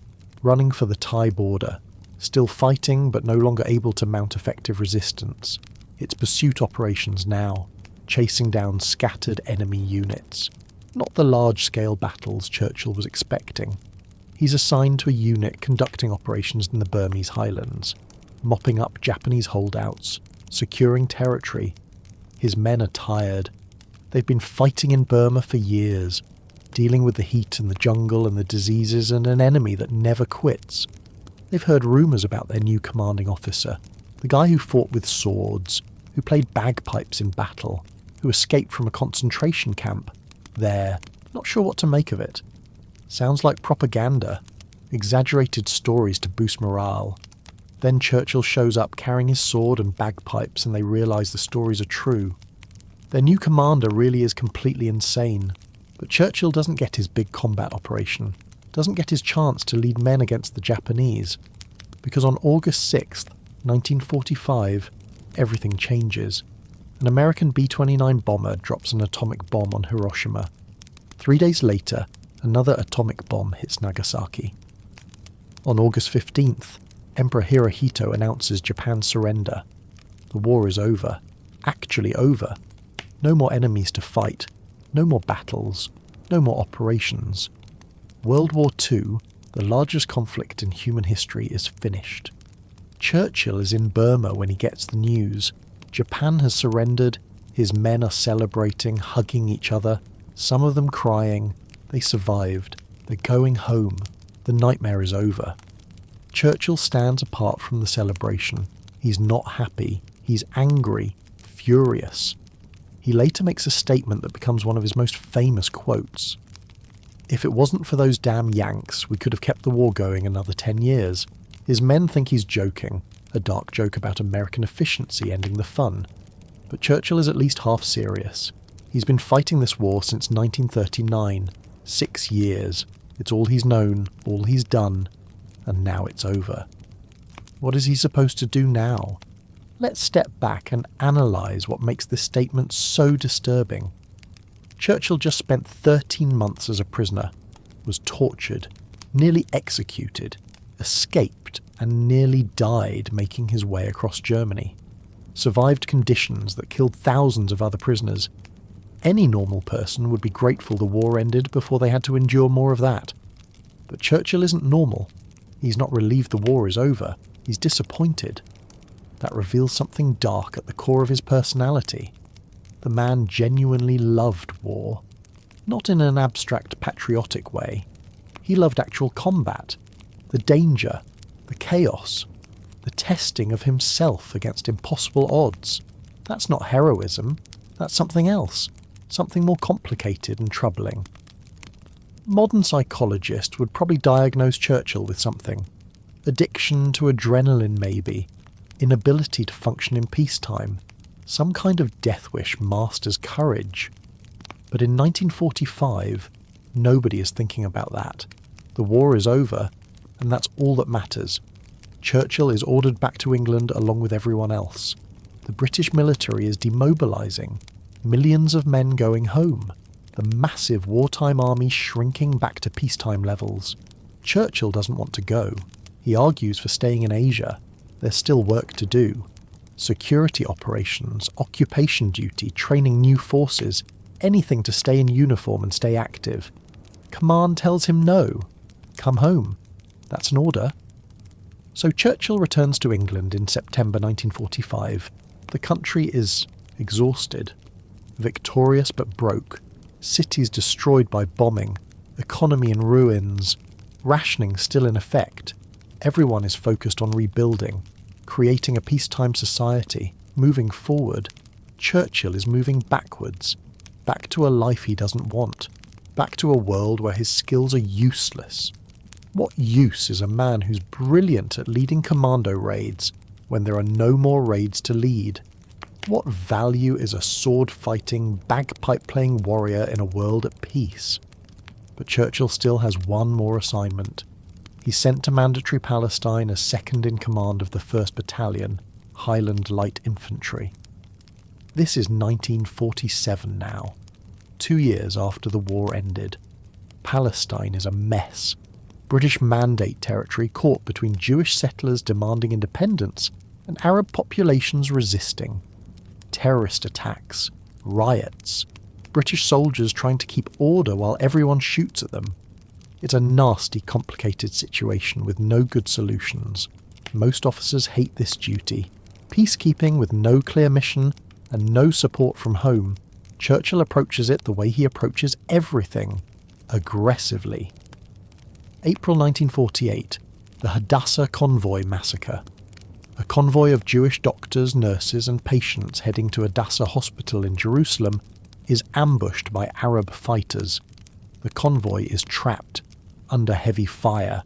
running for the Thai border, still fighting but no longer able to mount effective resistance. It's pursuit operations now, chasing down scattered enemy units. Not the large-scale battles Churchill was expecting. He's assigned to a unit conducting operations in the Burmese highlands, mopping up Japanese holdouts, securing territory. His men are tired. They've been fighting in Burma for years, dealing with the heat and the jungle and the diseases and an enemy that never quits. They've heard rumours about their new commanding officer, the guy who fought with swords, who played bagpipes in battle, who escaped from a concentration camp. They're not sure what to make of it. Sounds like propaganda, exaggerated stories to boost morale. Then Churchill shows up carrying his sword and bagpipes and they realise the stories are true. Their new commander really is completely insane, but Churchill doesn't get his big combat operation, doesn't get his chance to lead men against the Japanese, because on August 6th, 1945, everything changes. An American B-29 bomber drops an atomic bomb on Hiroshima. 3 days later, another atomic bomb hits Nagasaki. On August 15th, Emperor Hirohito announces Japan's surrender. The war is over. Actually over. No more enemies to fight. No more battles. No more operations. World War II, the largest conflict in human history, is finished. Churchill is in Burma when he gets the news. Japan has surrendered. His men are celebrating, hugging each other, some of them crying. They survived. They're going home. The nightmare is over. Churchill stands apart from the celebration. He's not happy. He's angry, furious. He later makes a statement that becomes one of his most famous quotes. "If it wasn't for those damn Yanks, we could have kept the war going another 10 years. His men think he's joking, a dark joke about American efficiency ending the fun. But Churchill is at least half serious. He's been fighting this war since 1939, 6 years. It's all he's known, all he's done, and now it's over. What is he supposed to do now? Let's step back and analyse what makes this statement so disturbing. Churchill just spent 13 months as a prisoner, was tortured, nearly executed, escaped, and nearly died making his way across Germany. Survived conditions that killed thousands of other prisoners. Any normal person would be grateful the war ended before they had to endure more of that. But Churchill isn't normal. He's not relieved the war is over. He's disappointed. That reveals something dark at the core of his personality. The man genuinely loved war. Not in an abstract patriotic way. He loved actual combat. The danger. The chaos. The testing of himself against impossible odds. That's not heroism. That's something else. Something more complicated and troubling. Modern psychologists would probably diagnose Churchill with something. Addiction to adrenaline maybe. Inability to function in peacetime. Some kind of death wish masked as courage. But in 1945, nobody is thinking about that. The war is over, and that's all that matters. Churchill is ordered back to England along with everyone else. The British military is demobilising. Millions of men going home. The massive wartime army shrinking back to peacetime levels. Churchill doesn't want to go. He argues for staying in Asia. There's still work to do. Security operations, occupation duty, training new forces, anything to stay in uniform and stay active. Command tells him no. Come home. That's an order. So Churchill returns to England in September 1945. The country is exhausted. Victorious but broke. Cities destroyed by bombing. Economy in ruins. Rationing still in effect. Everyone is focused on rebuilding. Creating a peacetime society. Moving forward. Churchill is moving backwards. Back to a life he doesn't want. Back to a world where his skills are useless. What use is a man who's brilliant at leading commando raids when there are no more raids to lead? What value is a sword-fighting, bagpipe-playing warrior in a world at peace? But Churchill still has one more assignment. He's sent to Mandatory Palestine as second in command of the 1st Battalion, Highland Light Infantry. This is 1947 now, 2 years after the war ended. Palestine is a mess. British Mandate territory caught between Jewish settlers demanding independence and Arab populations resisting. Terrorist attacks, riots, British soldiers trying to keep order while everyone shoots at them. It's a nasty, complicated situation with no good solutions. Most officers hate this duty. Peacekeeping with no clear mission and no support from home, Churchill approaches it the way he approaches everything, aggressively. April 1948, the Hadassah Convoy Massacre. A convoy of Jewish doctors, nurses and patients heading to Hadassah Hospital in Jerusalem is ambushed by Arab fighters. The convoy is trapped, under heavy fire,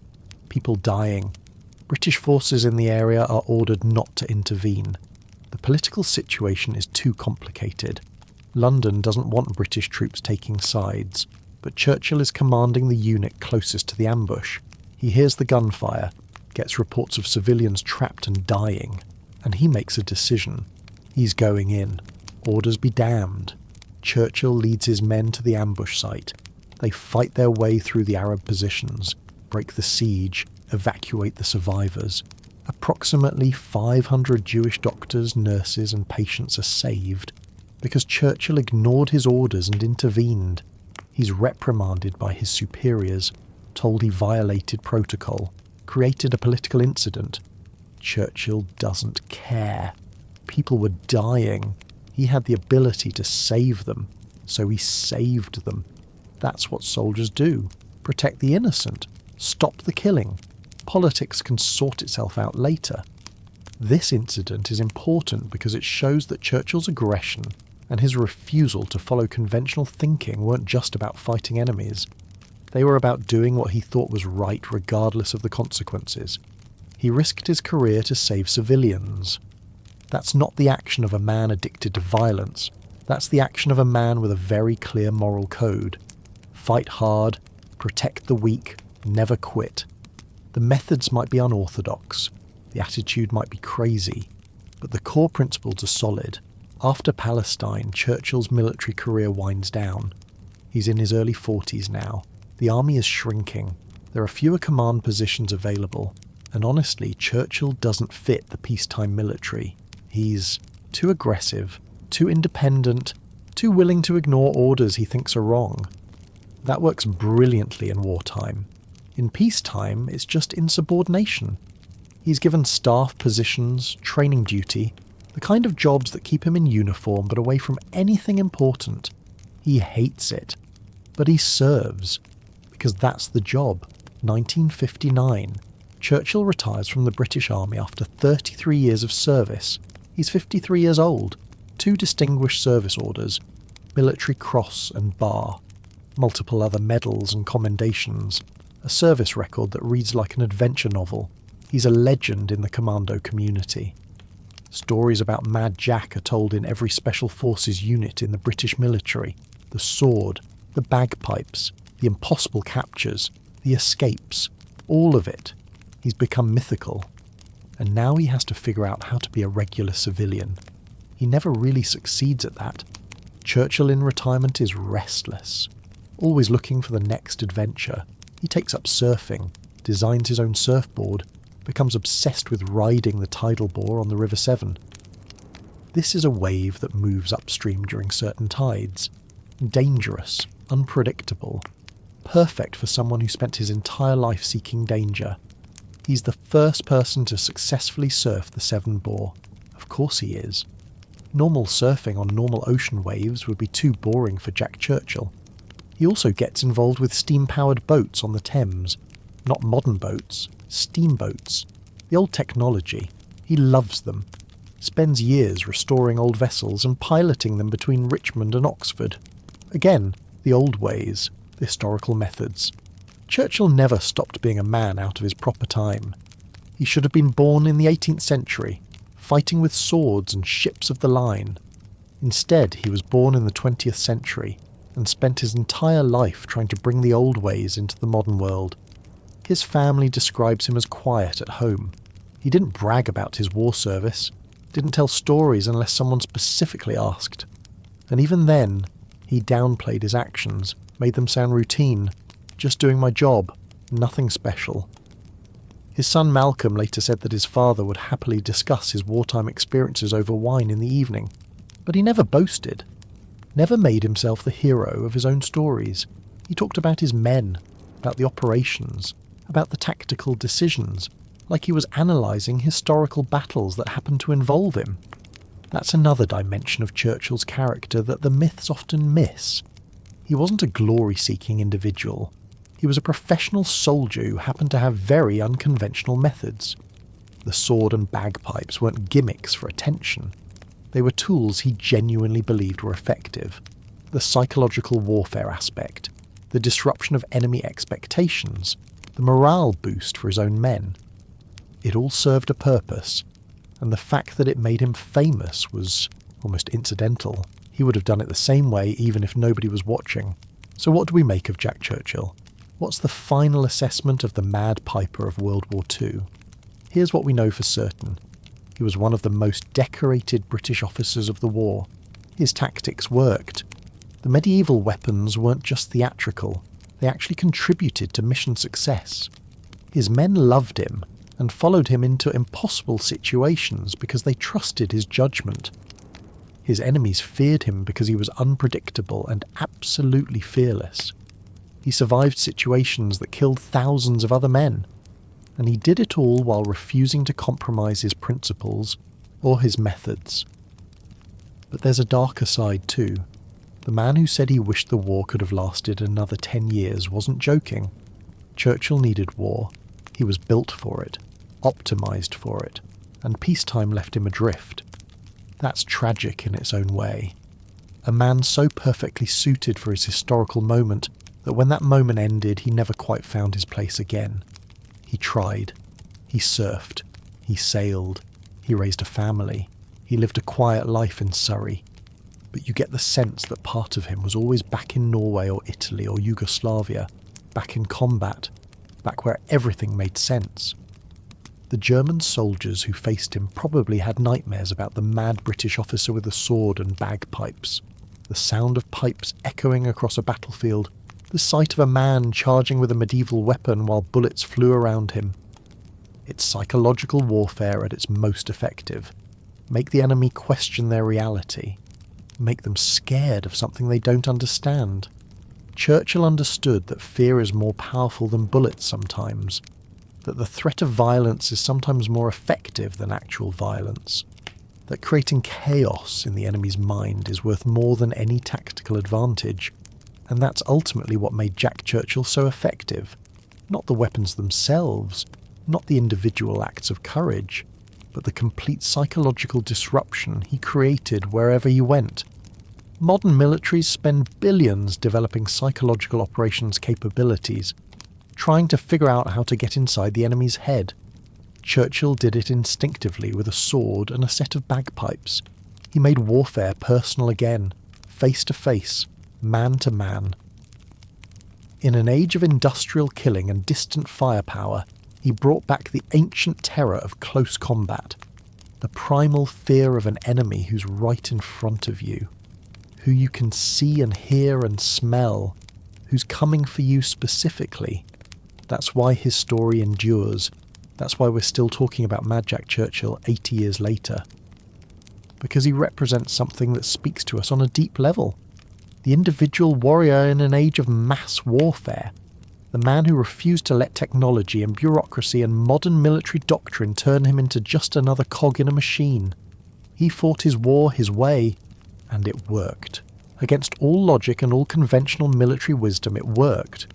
people dying. British forces in the area are ordered not to intervene. The political situation is too complicated. London doesn't want British troops taking sides, but Churchill is commanding the unit closest to the ambush. He hears the gunfire, gets reports of civilians trapped and dying, and he makes a decision. He's going in. Orders be damned. Churchill leads his men to the ambush site. They fight their way through the Arab positions, break the siege, evacuate the survivors. Approximately 500 Jewish doctors, nurses and patients are saved because Churchill ignored his orders and intervened. He's reprimanded by his superiors, told he violated protocol, created a political incident. Churchill doesn't care. People were dying. He had the ability to save them, so he saved them. That's what soldiers do. Protect the innocent. Stop the killing. Politics can sort itself out later. This incident is important because it shows that Churchill's aggression and his refusal to follow conventional thinking weren't just about fighting enemies. They were about doing what he thought was right regardless of the consequences. He risked his career to save civilians. That's not the action of a man addicted to violence. That's the action of a man with a very clear moral code. Fight hard, protect the weak, never quit. The methods might be unorthodox, the attitude might be crazy, but the core principles are solid. After Palestine, Churchill's military career winds down. He's in his early 40s now. The army is shrinking. There are fewer command positions available, and honestly, Churchill doesn't fit the peacetime military. He's too aggressive, too independent, too willing to ignore orders he thinks are wrong. That works brilliantly in wartime. In peacetime, it's just insubordination. He's given staff positions, training duty, the kind of jobs that keep him in uniform but away from anything important. He hates it, but he serves, because that's the job. 1959. Churchill retires from the British Army after 33 years of service. He's 53 years old, 2 Distinguished Service Orders, Military Cross and Bar, multiple other medals and commendations, a service record that reads like an adventure novel. He's a legend in the commando community. Stories about Mad Jack are told in every Special Forces unit in the British military. The sword, the bagpipes, the impossible captures, the escapes, all of it. He's become mythical. And now he has to figure out how to be a regular civilian. He never really succeeds at that. Churchill in retirement is restless, always looking for the next adventure. He takes up surfing, designs his own surfboard, becomes obsessed with riding the tidal bore on the River Severn. This is a wave that moves upstream during certain tides. Dangerous, unpredictable, perfect for someone who spent his entire life seeking danger. He's the first person to successfully surf the Severn Bore. Of course he is. Normal surfing on normal ocean waves would be too boring for Jack Churchill. He also gets involved with steam-powered boats on the Thames. Not modern boats, steamboats. The old technology. He loves them. Spends years restoring old vessels and piloting them between Richmond and Oxford. Again, the old ways, the historical methods. Churchill never stopped being a man out of his proper time. He should have been born in the 18th century, fighting with swords and ships of the line. Instead, he was born in the 20th century and spent his entire life trying to bring the old ways into the modern world. His family describes him as quiet at home. He didn't brag about his war service, didn't tell stories unless someone specifically asked. And even then, he downplayed his actions, made them sound routine. Just doing my job, nothing special. His son Malcolm later said that his father would happily discuss his wartime experiences over wine in the evening, but he never boasted, never made himself the hero of his own stories. He talked about his men, about the operations, about the tactical decisions, like he was analysing historical battles that happened to involve him. That's another dimension of Churchill's character that the myths often miss. He wasn't a glory-seeking individual. He was a professional soldier who happened to have very unconventional methods. The sword and bagpipes weren't gimmicks for attention. They were tools he genuinely believed were effective. The psychological warfare aspect, the disruption of enemy expectations, the morale boost for his own men. It all served a purpose, and the fact that it made him famous was almost incidental. He would have done it the same way even if nobody was watching. So what do we make of Jack Churchill? What's the final assessment of the Mad Piper of World War II? Here's what we know for certain. He was one of the most decorated British officers of the war. His tactics worked. The medieval weapons weren't just theatrical, they actually contributed to mission success. His men loved him and followed him into impossible situations because they trusted his judgment. His enemies feared him because he was unpredictable and absolutely fearless. He survived situations that killed thousands of other men, and he did it all while refusing to compromise his principles or his methods. But there's a darker side too. The man who said he wished the war could have lasted another 10 years wasn't joking. Churchill needed war. He was built for it, optimized for it, and peacetime left him adrift. That's tragic in its own way. A man so perfectly suited for his historical moment that when that moment ended he never quite found his place again. He tried. He surfed. He sailed. He raised a family. He lived a quiet life in Surrey. But you get the sense that part of him was always back in Norway or Italy or Yugoslavia, back in combat, back where everything made sense. The German soldiers who faced him probably had nightmares about the mad British officer with a sword and bagpipes, the sound of pipes echoing across a battlefield, the sight of a man charging with a medieval weapon while bullets flew around him. It's psychological warfare at its most effective. Make the enemy question their reality. Make them scared of something they don't understand. Churchill understood that fear is more powerful than bullets sometimes, that the threat of violence is sometimes more effective than actual violence, that creating chaos in the enemy's mind is worth more than any tactical advantage, and that's ultimately what made Jack Churchill so effective. Not the weapons themselves, not the individual acts of courage, but the complete psychological disruption he created wherever he went. Modern militaries spend billions developing psychological operations capabilities, trying to figure out how to get inside the enemy's head. Churchill did it instinctively with a sword and a set of bagpipes. He made warfare personal again, face to face, man to man. In an age of industrial killing and distant firepower, he brought back the ancient terror of close combat, the primal fear of an enemy who's right in front of you, who you can see and hear and smell, who's coming for you specifically. That's why his story endures. That's why we're still talking about Mad Jack Churchill 80 years later. Because he represents something that speaks to us on a deep level. The individual warrior in an age of mass warfare. The man who refused to let technology and bureaucracy and modern military doctrine turn him into just another cog in a machine. He fought his war his way, and it worked. Against all logic and all conventional military wisdom, it worked.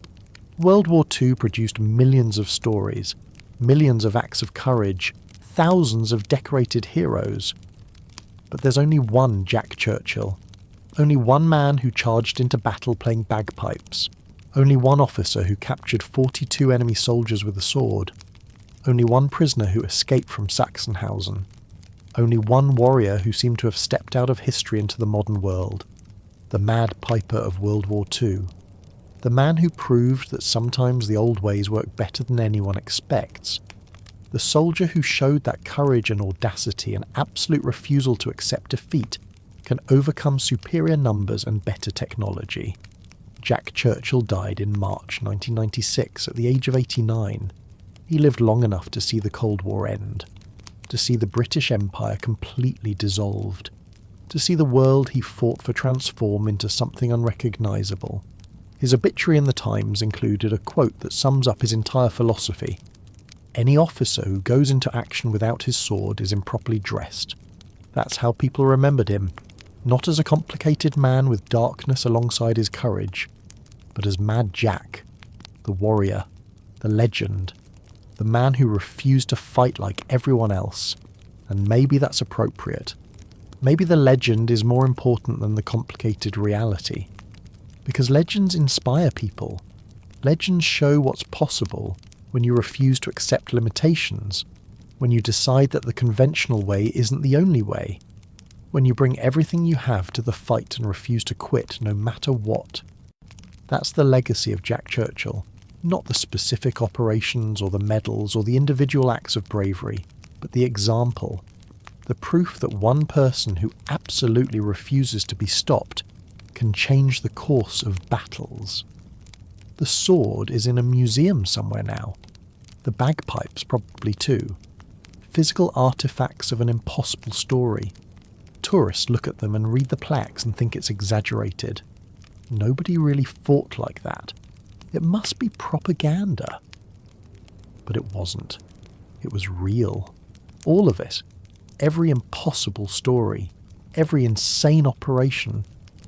World War II produced millions of stories, millions of acts of courage, thousands of decorated heroes. But there's only one Jack Churchill. Only one man who charged into battle playing bagpipes. Only one officer who captured 42 enemy soldiers with a sword. Only one prisoner who escaped from Sachsenhausen. Only one warrior who seemed to have stepped out of history into the modern world. The Mad Piper of World War II. The man who proved that sometimes the old ways work better than anyone expects. The soldier who showed that courage and audacity and absolute refusal to accept defeat can overcome superior numbers and better technology. Jack Churchill died in March 1996 at the age of 89. He lived long enough to see the Cold War end, to see the British Empire completely dissolved, to see the world he fought for transform into something unrecognisable. His obituary in the Times included a quote that sums up his entire philosophy. "Any officer who goes into action without his sword is improperly dressed. That's how people remembered him, not as a complicated man with darkness alongside his courage, but as Mad Jack, the warrior, the legend, the man who refused to fight like everyone else. And maybe that's appropriate. Maybe the legend is more important than the complicated reality. Because legends inspire people. Legends show what's possible when you refuse to accept limitations, when you decide that the conventional way isn't the only way, when you bring everything you have to the fight and refuse to quit no matter what. That's the legacy of Jack Churchill, not the specific operations or the medals or the individual acts of bravery, but the example, the proof that one person who absolutely refuses to be stopped can change the course of battles. The sword is in a museum somewhere now. The bagpipes probably too. Physical artifacts of an impossible story. Tourists look at them and read the plaques and think it's exaggerated. Nobody really fought like that. It must be propaganda. But it wasn't. It was real. All of it. Every impossible story. Every insane operation.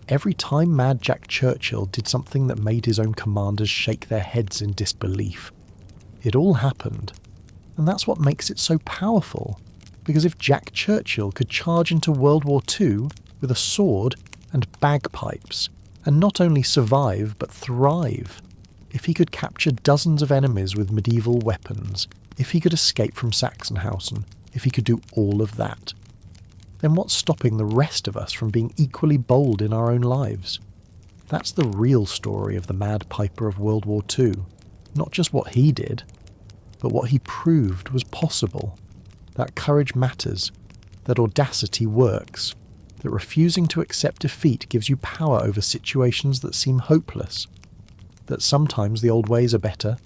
Every time Mad Jack Churchill did something that made his own commanders shake their heads in disbelief. It all happened. And that's what makes it so powerful. Because if Jack Churchill could charge into World War II with a sword and bagpipes, and not only survive but thrive, if he could capture dozens of enemies with medieval weapons, if he could escape from Sachsenhausen, if he could do all of that, then what's stopping the rest of us from being equally bold in our own lives? That's the real story of the Mad Piper of World War II. Not just what he did, but what he proved was possible. That courage matters, that audacity works, that refusing to accept defeat gives you power over situations that seem hopeless, that sometimes the old ways are better,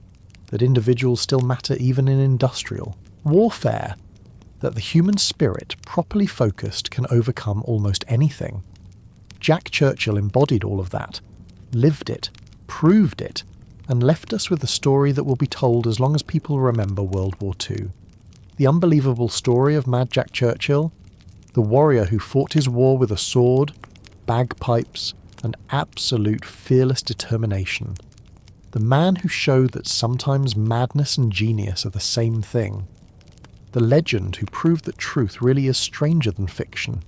that individuals still matter even in industrial warfare, that the human spirit, properly focused, can overcome almost anything. Jack Churchill embodied all of that, lived it, proved it, and left us with a story that will be told as long as people remember World War II. The unbelievable story of Mad Jack Churchill, the warrior who fought his war with a sword, bagpipes, and absolute fearless determination. The man who showed that sometimes madness and genius are the same thing. The legend who proved that truth really is stranger than fiction,